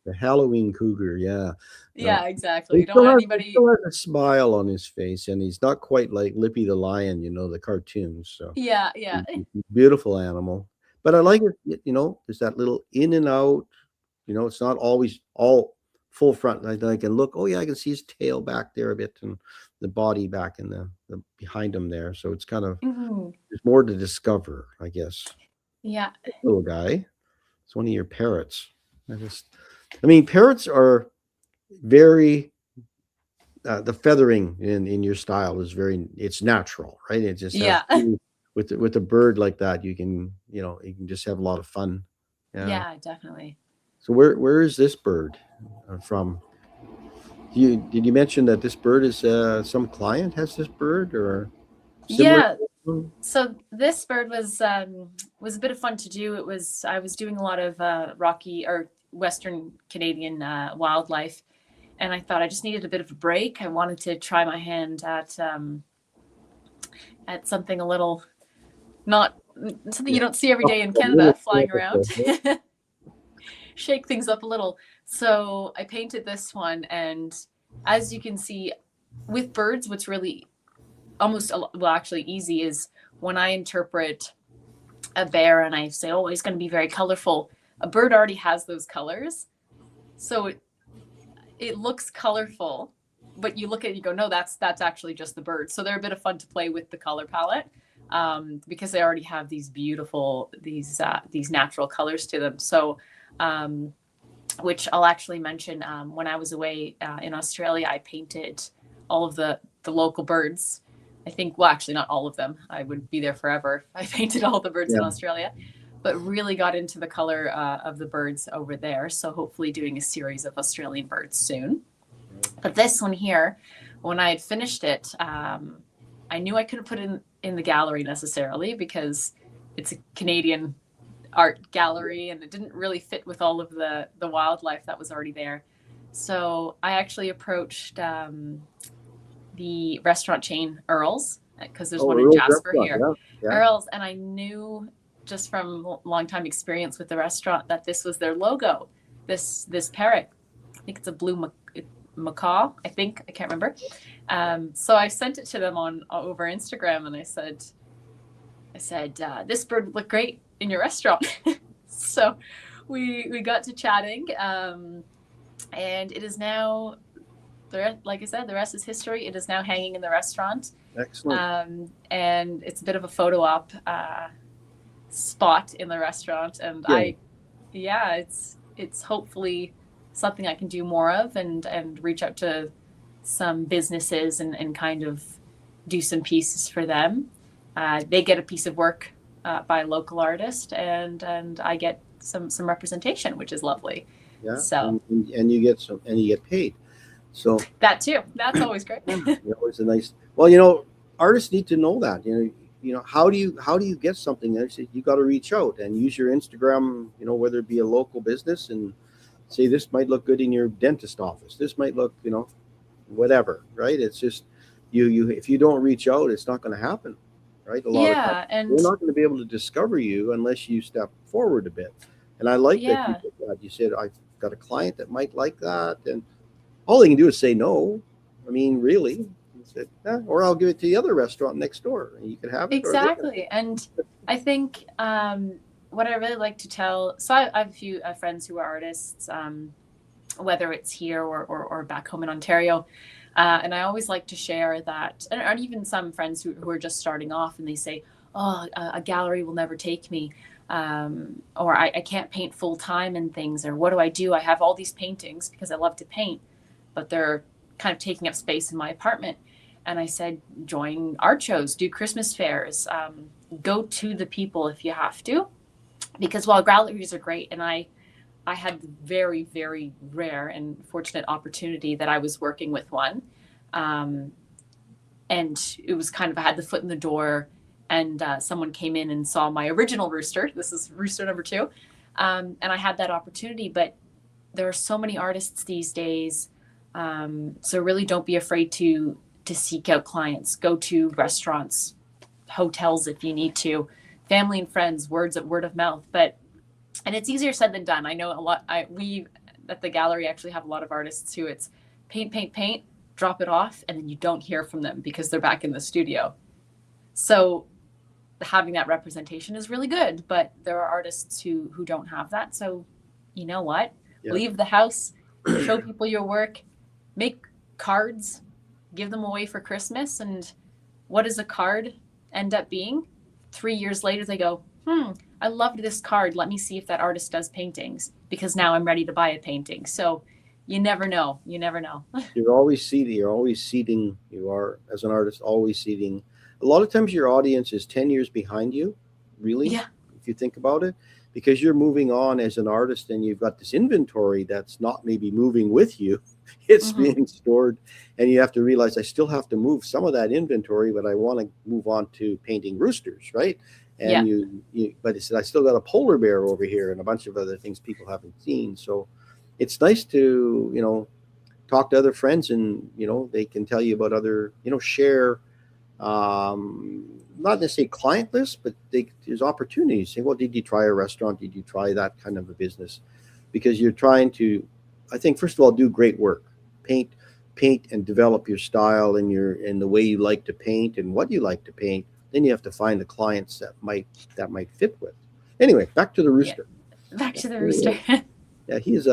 the Halloween cougar, yeah. Yeah, exactly. You don't want anybody. He still has a smile on his face, and he's not quite like Lippy the lion, you know, the cartoons. So Yeah. beautiful animal. But I like it, you know, there's that little in and out, you know, it's not always all full front. I can look, oh yeah, I can see his tail back there a bit and the body back in the behind him there. So it's kind of there's more to discover, I guess. Yeah. Little guy. It's one of your parrots. I mean, parrots are very the feathering in your style is it's natural, right? It just with a bird like that, you can just have a lot of fun. Yeah, definitely. So where is this bird from? Did you mention that this bird is some client has this bird or similar? Yeah. So this bird was a bit of fun to do. I was doing a lot of Rocky or Western Canadian wildlife, and I thought I just needed a bit of a break. I wanted to try my hand at something a little not something you don't see every day in Canada, flying around. Shake things up a little. So I painted this one, and as you can see, with birds, what's really actually easy is when I interpret a bear and I say, oh, it's going to be very colorful. A bird already has those colors, so it looks colorful, but you look at it, you go, no, that's actually just the bird. So they're a bit of fun to play with the color palette because they already have these beautiful these natural colors to them. So which I'll actually mention when I was away in Australia, I painted all of the local birds. I think, well, actually not all of them. I would be there forever. I painted all the birds in Australia, but really got into the color of the birds over there. So hopefully doing a series of Australian birds soon. But this one here, when I had finished it, I knew I couldn't put it in the gallery necessarily because it's a Canadian art gallery and it didn't really fit with all of the wildlife that was already there. So I actually approached the restaurant chain Earl's because there's one in Jasper here. Yeah. Earl's, and I knew just from long time experience with the restaurant that this was their logo. This parrot, I think it's a blue macaw. I can't remember. So I sent it to them over Instagram, and I said, this bird would look great in your restaurant. So we got to chatting, and it is now, like I said, the rest is history. It is now hanging in the restaurant. Excellent. And it's a bit of a photo op spot in the restaurant, and it's hopefully something I can do more of, and reach out to some businesses and kind of do some pieces for them. They get a piece of work by a local artist, and I get some representation, which is lovely. Yeah. So and you get paid. So that too. That's always great. Always a nice. Well, artists need to know that. How do you get something? You got to reach out and use your Instagram. Whether it be a local business, and say this might look good in your dentist office. This might look, whatever. Right? It's just you. If you don't reach out, it's not going to happen. Right? A lot of times, and we're not going to be able to discover you unless you step forward a bit. And I like that you said, I've got a client that might like that, and all they can do is say no. I mean, really. Said, or I'll give it to the other restaurant next door, and you can have it. Exactly. And I think what I really like to tell, so I have a few friends who are artists, whether it's here or back home in Ontario. And I always like to share that, and even some friends who are just starting off, and they say, oh, a gallery will never take me. Or I can't paint full time and things, or what do I do? I have all these paintings because I love to paint, but they're kind of taking up space in my apartment. And I said, join art shows, do Christmas fairs, go to the people if you have to, because while galleries are great, and I had very, very rare and fortunate opportunity that I was working with one, and it was kind of, I had the foot in the door, and someone came in and saw my original rooster. This is rooster number 2. And I had that opportunity, but there are so many artists these days. So really don't be afraid to seek out clients, go to restaurants, hotels if you need to, family and friends, word of mouth. And it's easier said than done. I know a lot. We at the gallery actually have a lot of artists who it's paint, drop it off, and then you don't hear from them because they're back in the studio. So having that representation is really good, but there are artists who don't have that. So you know what? Yeah. Leave the house, show people your work, make cards, give them away for Christmas. And what does a card end up being? 3 years later, they go, I loved this card. Let me see if that artist does paintings, because now I'm ready to buy a painting. So you never know. You're always seeding. You are, as an artist, always seeding. A lot of times your audience is 10 years behind you, really, if you think about it, because you're moving on as an artist, and you've got this inventory that's not maybe moving with you. It's being stored, and you have to realize I still have to move some of that inventory, but I want to move on to painting roosters, right? And but I still got a polar bear over here and a bunch of other things people haven't seen. So it's nice to, talk to other friends, and, they can tell you about other, share, not necessarily client list, but there's opportunities. Say, well, did you try a restaurant? Did you try that kind of a business? Because you're trying to, I think, first of all, do great work, paint and develop your style and the way you like to paint and what you like to paint. Then you have to find the clients that might fit with. Anyway, back to the rooster. Back to the rooster. He's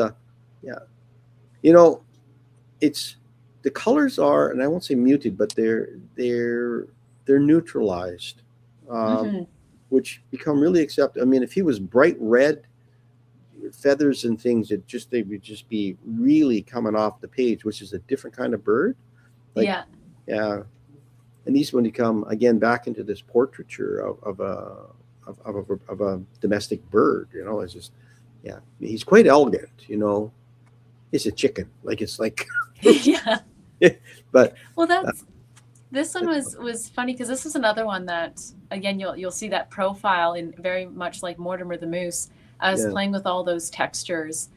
it's, the colors are, and I won't say muted, but they're neutralized, which become really accepted. I mean, if he was bright red, feathers and things, they would just be really coming off the page, which is a different kind of bird. Yeah. And these when you come again back into this portraiture of a domestic bird, it's just, he's quite elegant, It's a chicken, it's like. But this one was funny, because this is another one that, again, you'll see that profile in very much like Mortimer the Moose. I was playing with all those textures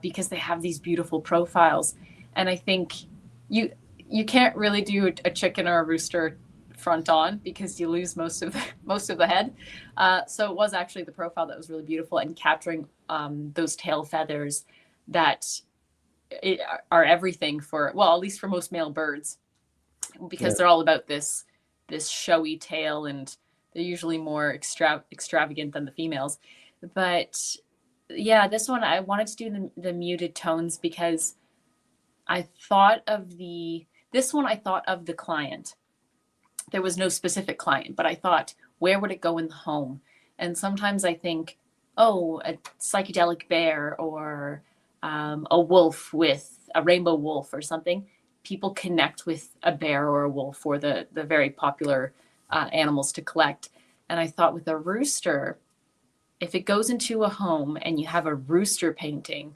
because they have these beautiful profiles, and I think you can't really do a chicken or a rooster front on because you lose most of the head. So it was actually the profile that was really beautiful, and capturing those tail feathers that are everything for, well, at least for most male birds, because they're all about this showy tail, and they're usually more extravagant than the females. But yeah, this one I wanted to do the muted tones because I thought of this one, I thought of the client. There was no specific client, but I thought, where would it go in the home? And sometimes I think, oh, a psychedelic bear, or a wolf with a rainbow wolf or something. People connect with a bear or a wolf, or the very popular animals to collect. And I thought with a rooster, if it goes into a home and you have a rooster painting,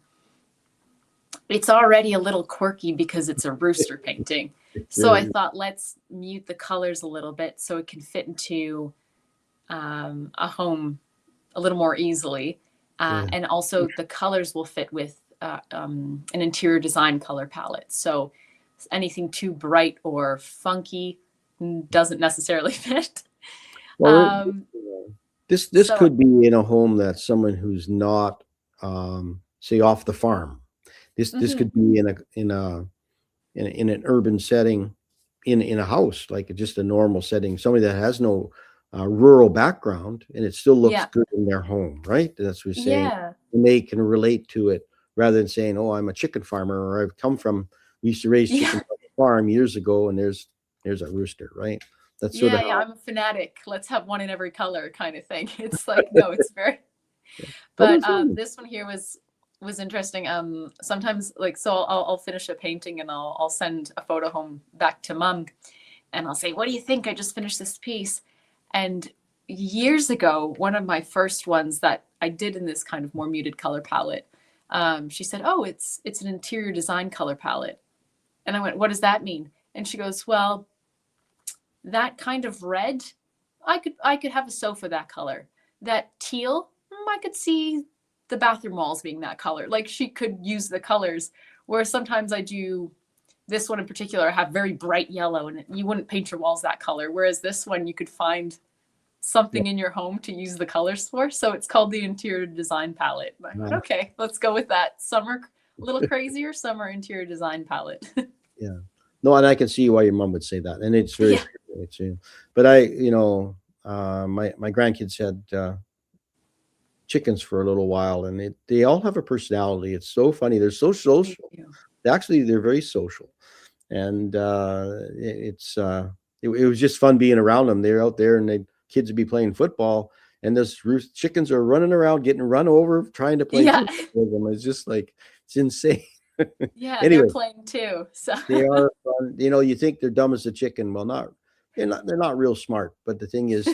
it's already a little quirky because it's a rooster painting. So I thought, let's mute the colors a little bit so it can fit into a home a little more easily. And also the colors will fit with an interior design color palette. So anything too bright or funky doesn't necessarily fit. Well, this could be in a home that's someone who's not, say, off the farm. This could be in an urban setting, in a house, like just a normal setting. Somebody that has no rural background, and it still looks good in their home, right? That's what we're saying. And they can relate to it rather than saying, "Oh, I'm a chicken farmer," or "I've come from, we used to raise chickens on the farm years ago, and there's a rooster," right? That's sort of I'm a fanatic. Let's have one in every color kind of thing. It's like, no, it's very. But this one here was interesting. Sometimes, like, so I'll finish a painting and I'll send a photo home back to mom, and I'll say, "What do you think? I just finished this piece." And years ago, one of my first ones that I did in this kind of more muted color palette, she said, "Oh, it's an interior design color palette." And I went, "What does that mean?" And she goes, "Well, that kind of red, I could have a sofa that color. That teal, I could see the bathroom walls being that color." Like, she could use the colors, whereas sometimes I do, this one in particular, I have very bright yellow, and you wouldn't paint your walls that color. Whereas this one, you could find something in your home to use the colors for. So it's called the interior design palette. I went, okay, let's go with that. Summer, a little crazier, summer interior design palette. Yeah. No, and I can see why your mom would say that. And it's very, but my grandkids had chickens for a little while, and they all have a personality. It's so funny. They're so social. Actually, they're very social. And it was just fun being around them. They're out there, and the kids would be playing football, and those chickens are running around, getting run over, trying to play football with them. It's just like, it's insane. Yeah, anyway, they're playing too. So they are fun. You think they're dumb as a chicken. Well, they're not real smart. But the thing is,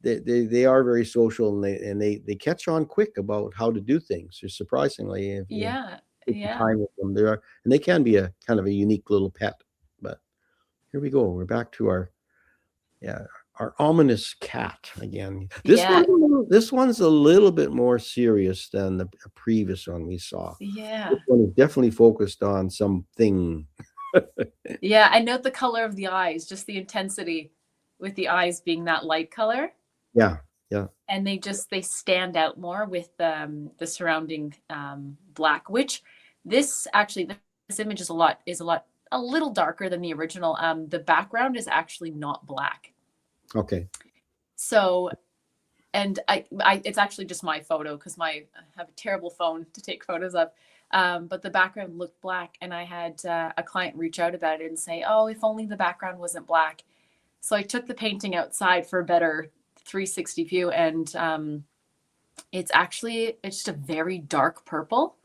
they are very social, and they catch on quick about how to do things. Surprisingly, if you take the time with them, and they can be a kind of a unique little pet. But here we go. We're back to our ominous cat again. This one's a little bit more serious than the previous one we saw. Yeah. This one is definitely focused on something. Yeah, I note the color of the eyes, just the intensity with the eyes being that light color. Yeah. And they stand out more with the surrounding black, which this image is a little darker than the original. The background is actually not black. Okay. So, and it's actually just my photo because I have a terrible phone to take photos of. But the background looked black, and I had a client reach out about it and say, "Oh, if only the background wasn't black." So I took the painting outside for a better 360 view, and it's just a very dark purple.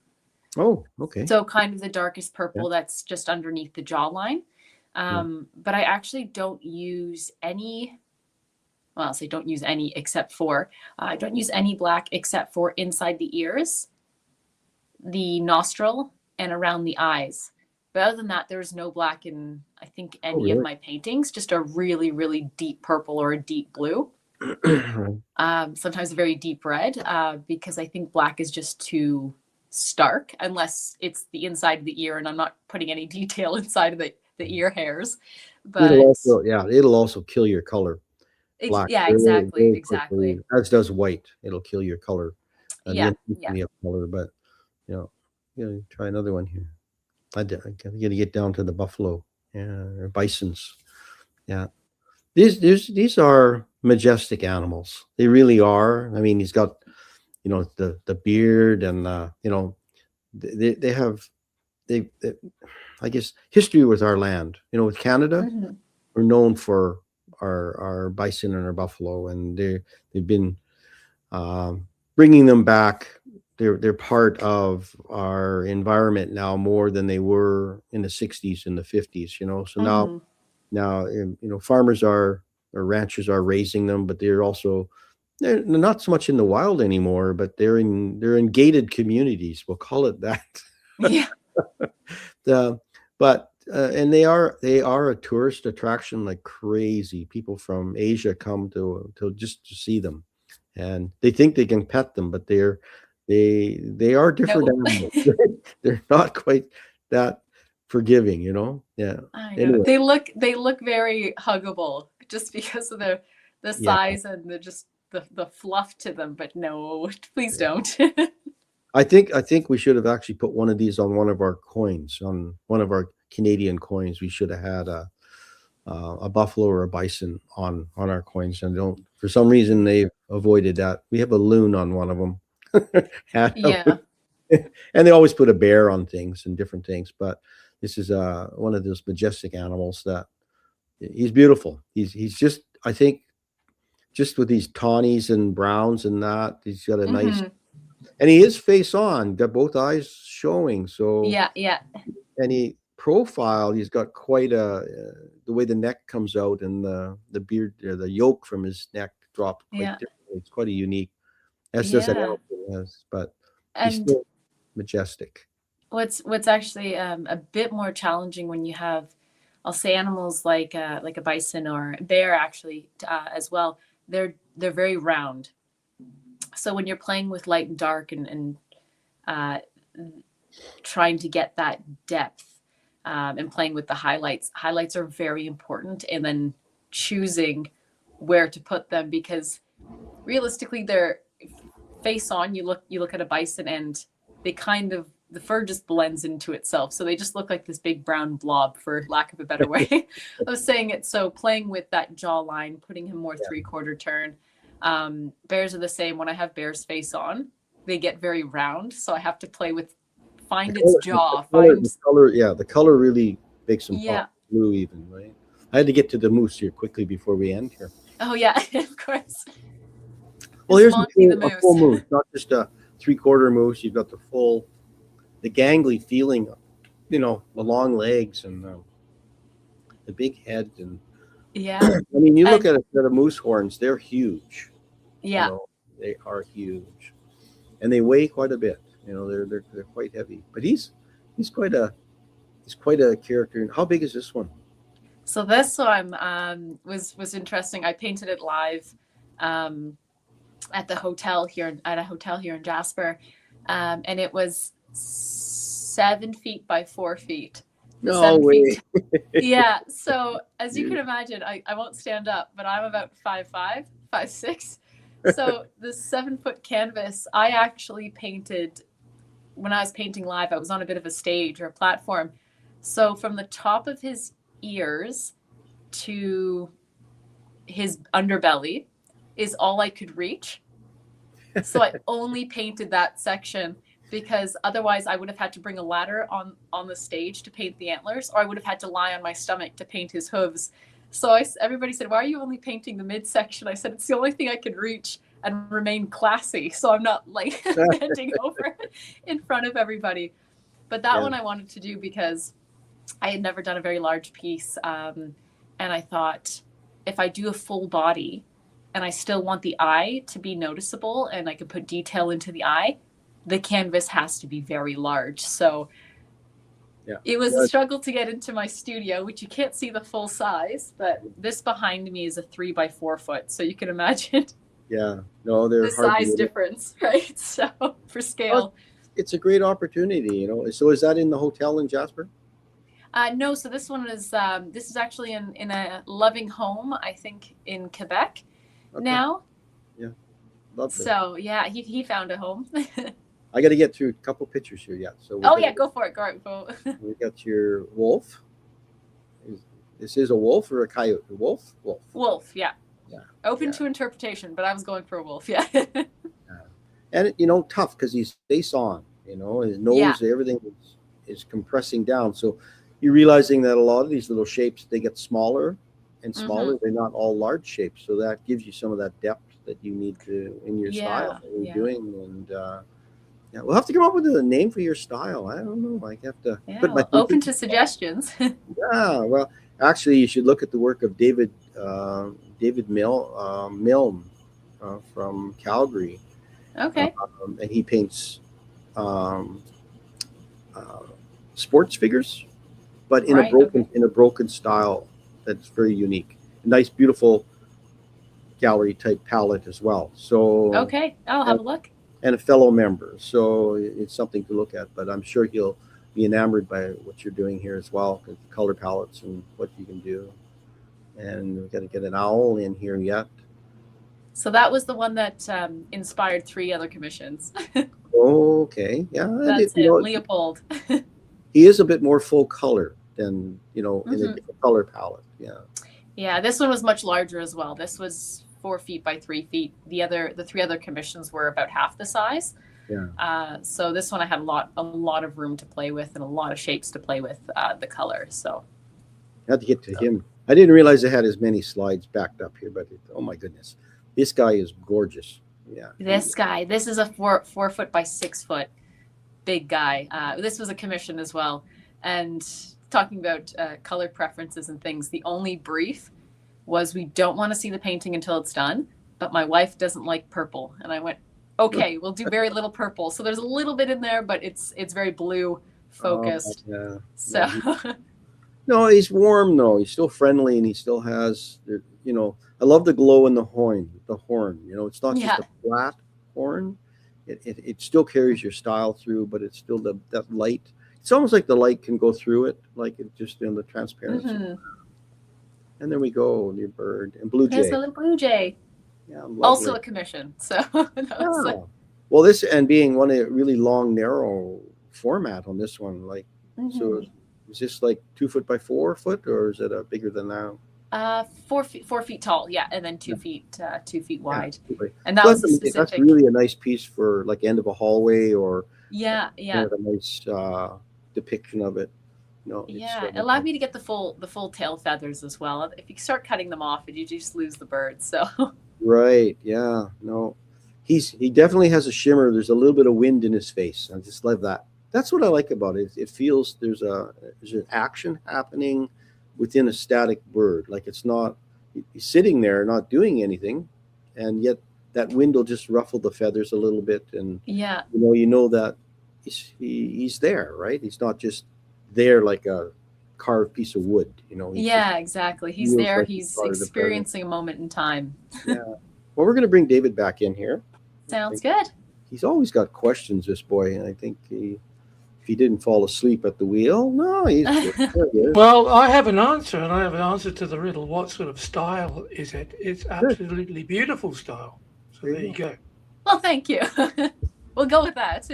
Oh, okay. So kind of the darkest purple that's just underneath the jawline. But I actually don't use any. Well, I'll say don't use any except for, I don't use any black except for inside the ears, the nostril, and around the eyes. But other than that, there's no black in, I think, any of my paintings, just a really, really deep purple or a deep blue. Sometimes a very deep red, because I think black is just too stark, unless it's the inside of the ear and I'm not putting any detail inside of ear hairs. It'll But also kill your color. Black yeah, very, exactly, very quickly, exactly. as does white. It'll kill your color, the Yeah, yeah, intensity of color. But try another one here. I gotta get down to the buffalo, or bisons. Yeah, these are majestic animals. They really are. I mean, he's got the beard, and they have they I guess history with our land. With Canada, hmm we're known for our bison and our buffalo, and they've been bringing them back. They're part of our environment now more than they were in the 60s and the 50s. So now farmers or ranchers are raising them, but they're not so much in the wild anymore, but they're in gated communities. We'll call it that. yeah, The but and they are a tourist attraction like crazy. People from Asia come to just to see them, and they think they can pet them, but they are different no. animals. They're not quite that forgiving. Yeah. I know. Anyway, They look very huggable just because of the yeah. size and the fluff to them, but no, please don't. I think we should have actually put one of these on one of our coins, on one of our Canadian coins. We should have had a buffalo or a bison on our coins, and don't for some reason they've avoided that. We have a loon on one of them. Had a Yeah. and they always put a bear on things and different things, but this is one of those majestic animals that he's beautiful. He's just, I think, just with these tawnies and browns and that, he's got a nice, hmm and he is face on, got both eyes showing. So Yeah, yeah, any profile, he's got quite the way the neck comes out, and the beard, or the yolk from his neck dropped quite yeah, differently. It's quite a unique, as does that yeah. elephant has, but he's And still majestic. what's actually a bit more challenging when you have, I'll say, animals like a bison or a bear actually as well. They're very round. So when you're playing with light and dark and uh, trying to get that depth and playing with the highlights are very important. And then choosing where to put them, because realistically, they're face on. You look at a bison and they kind of, the fur just blends into itself, so they just look like this big brown blob, for lack of a better way of saying it. So playing with that jawline, putting him more three-quarter turn. Bears are the same. When I have bears face on, they get very round, so I have to play with, The find its color, jaw, the find, color, yeah, the color really makes them yeah. pop blue even, right? I had to get to the moose here quickly before we end here. Oh yeah, of course. Well, It's here's Monty the a full moose. moose, not just a three-quarter moose. You've got the gangly feeling, the long legs, and the big head. And Yeah, I mean, you look and at a set of moose horns; they're huge. You yeah, know, they are huge, and they weigh quite a bit. They're quite heavy. But he's quite a character. How big is this one? so this one was interesting. I painted it live um, at a hotel here in Jasper, and it was 7 feet by 4 feet. The No 7 feet. way. Yeah. So as you can imagine, I won't stand up, but I'm about 5'5", 5'6". So the 7 foot canvas, I actually painted, when I was painting live, I was on a bit of a stage or a platform. So from the top of his ears to his underbelly is all I could reach. So I only painted that section, because otherwise I would have had to bring a ladder on the stage to paint the antlers, or I would have had to lie on my stomach to paint his hooves. So everybody said, "Why are you only painting the midsection?" I said, "It's the only thing I could reach and remain classy, so I'm not like bending over in front of everybody." But that Yeah. one I wanted to do because I had never done a very large piece, and I thought, if I do a full body and I still want the eye to be noticeable and I can put detail into the eye, the canvas has to be very large. So Yeah. it was a struggle to get into my studio, which you can't see the full size, but this behind me is a 3 by 4 foot. So you can imagine Yeah. No, they're the hard to size get. difference, right? So for Well, scale. it's a great opportunity. So is that in the hotel in Jasper? No, so this is actually in a loving home, I think, in Quebec now. Yeah, lovely. So yeah, he found a home. I got to get through a couple pictures here yet. So Oh yeah, go for it. Go. we got your wolf. This is a wolf or a coyote? A wolf? Wolf. Wolf, yeah. Yeah. Open Yeah. to interpretation, but I was going for a wolf, yeah. And tough because he's face on. His nose, everything is compressing down. So you're realizing that a lot of these little shapes, they get smaller and smaller. Mm-hmm. They're not all large shapes. So that gives you some of that depth that you need to in your style that you're doing. And yeah, we'll have to come up with a name for your style. I don't know. I have to put my open to suggestions. Yeah, well, actually, you should look at the work of David Milne from Calgary. Okay. And he paints sports figures, but in a broken style that's very unique. A nice, beautiful gallery type palette as well. So okay, I'll have a look. And a fellow member, so it's something to look at. But I'm sure he'll be enamored by what you're doing here as well, the color palettes and what you can do. And we've got to get an owl in here yet. So that was the one that inspired 3 other commissions. Okay, yeah, that's it. Leopold. He is a bit more full color than in a different color palette. Yeah. Yeah, this one was much larger as well. This was 4 feet by 3 feet. The 3 other commissions were about half the size. Yeah. So this one I had a lot of room to play with and a lot of shapes to play with the color. So I had to get to him. I didn't realize I had as many slides backed up here, but oh my goodness, this guy is gorgeous. Yeah. This is a 4 foot by 6 foot big guy. This was a commission as well. And talking about color preferences and things, the only brief was we don't want to see the painting until it's done, but my wife doesn't like purple. And I went, okay, we'll do very little purple. So there's a little bit in there, but it's very blue focused. Yeah. So Yeah. No, he's warm though. He's still friendly, and he still has, I love the glow in the horn. It's not just a flat horn. It still carries your style through, but it's still that light. It's almost like the light can go through it, like it just in the transparency. Mm-hmm. And there we go, new bird and blue jay. There's a little blue jay. Yeah, also a commission. So well, this and being one a really long, narrow format on this one, like so. Is this like 2 foot by 4 foot, or is it bigger than that? 4 feet tall, yeah, and then 2 feet wide. Yeah, and that was a specific. That's really a nice piece for like end of a hallway or kind of a nice depiction of it. It allowed me to get the full tail feathers as well. If you start cutting them off, you just lose the bird. So right, yeah, no, he definitely has a shimmer. There's a little bit of wind in his face. I just love that. That's what I like about it. It feels there's an action happening within a static bird. Like it's not he's sitting there not doing anything, and yet that wind will just ruffle the feathers a little bit, and you know that he's there, right? He's not just there like a carved piece of wood. Exactly. He's there. Like he's experiencing a moment in time. Yeah. Well, we're going to bring David back in here. Sounds good. He's always got questions, this boy, and I think if he didn't fall asleep at the wheel, no, he's Well, I have an answer, and I have an answer to the riddle. What sort of style is it? It's absolutely beautiful style. So there you go. Well, thank you. We'll go with that.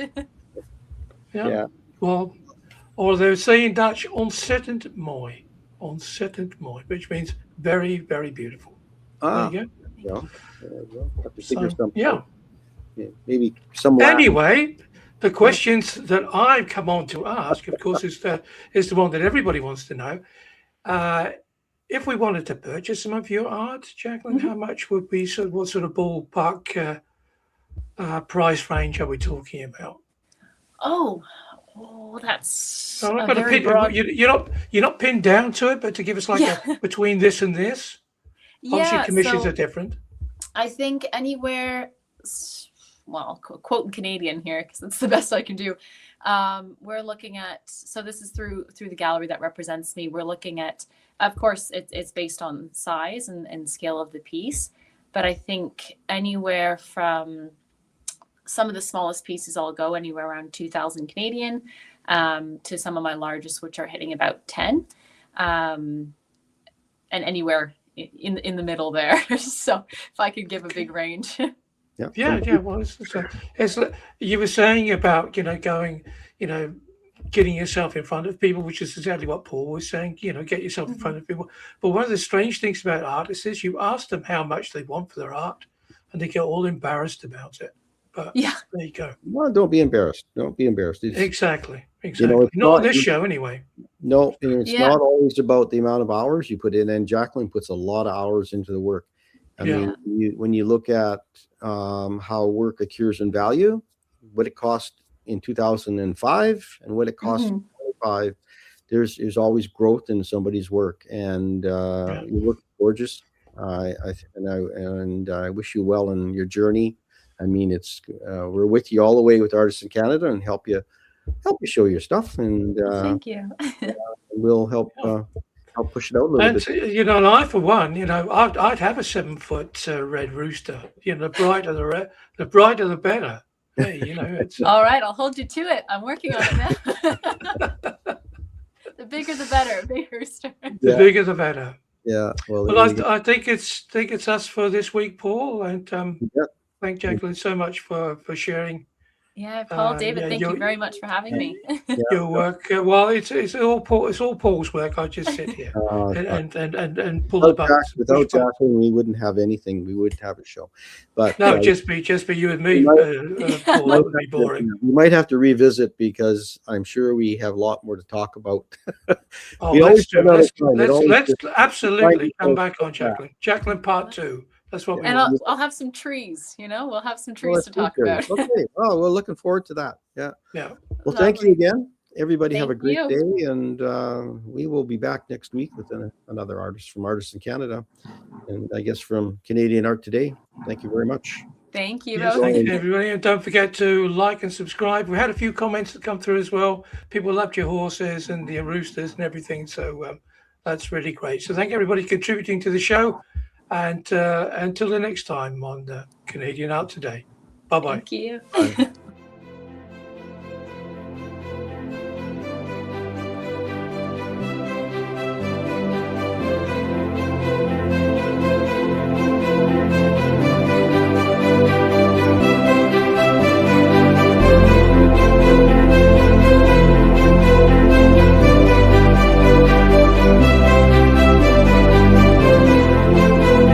Yeah. Well, or they say in Dutch, ontzettend mooi, which means very, very beautiful. There you go. Have to figure something out. Yeah, maybe somewhere. Anyway, the questions that I've come on to ask, of course, is the one that everybody wants to know. If we wanted to purchase some of your art, Jacqueline, how much would be? So, what sort of ballpark price range are we talking about? Oh, that's so I'm very broad. You're not pinned down to it, but to give us like a between this and this. Obviously, commissions are different. I think anywhere. Well, quote in Canadian here because it's the best I can do. We're looking at, so this is through the gallery that represents me. We're looking at, of course, it's based on size and scale of the piece, but I think anywhere from some of the smallest pieces I'll go anywhere around 2,000 Canadian. to some of my largest, which are hitting about 10, and anywhere in the middle there. So if I could give a big range. Yeah. Well, it's you were saying about going, getting yourself in front of people, which is exactly what Paul was saying. Get yourself in front of people. But one of the strange things about artists is you ask them how much they want for their art, and they get all embarrassed about it. But Yeah, there you go. Well, don't be embarrassed. Don't be embarrassed. Exactly. it's Not on this not- show, anyway. No, and it's Yeah. not always about the amount of hours you put in. And Jacqueline puts a lot of hours into the work. I Yeah. mean, when you look at how work accrues in value, what it cost in 2005 and what it costs in 2025, there's always growth in somebody's work, and your work is gorgeous. I wish you well in your journey. I mean, we're with you all the way with Artists in Canada and help you show your stuff, and thank you. we'll help push it out a little And bit. and I, for one, I'd have a 7-foot red rooster. The brighter the brighter the better. Hey, it's All right, I'll hold you to it. I'm working on it now. The bigger the better, big rooster. the bigger the better. Yeah. Well, Well, I think it's us for this week, Paul, and yeah. thank Jacqueline so much for sharing Yeah, Paul, David, thank you very much for having me. your work. Well, it's all Paul's work. I just sit here and pull the buttons. Without Jacqueline, we wouldn't have anything. We wouldn't have a show. But No, just be you and me, Paul. That would be boring. We might have to revisit, because I'm sure we have a lot more to talk about. Oh, We let's always run out of time. let's absolutely come find- back on Jacqueline. Jacqueline part 2. That's what we And want. I'll have some trees, we'll have some Well, trees that's to talk good. about. Okay. Oh, we're looking forward to that. Yeah. Yeah. Well, thank you Lovely. again. Everybody have a Thank great you. day, and we will be back next week with another artist from Artists in Canada, and I guess from Canadian Art Today. Thank you very much. Thank you. Yes, Rose. thank you, everybody. And don't forget to like and subscribe. We had a few comments that come through as well. People loved your horses and your roosters and everything. So that's really great. So thank everybody contributing to the show. And until the next time on Canadian Art Today. Bye-bye. Thank you. Bye.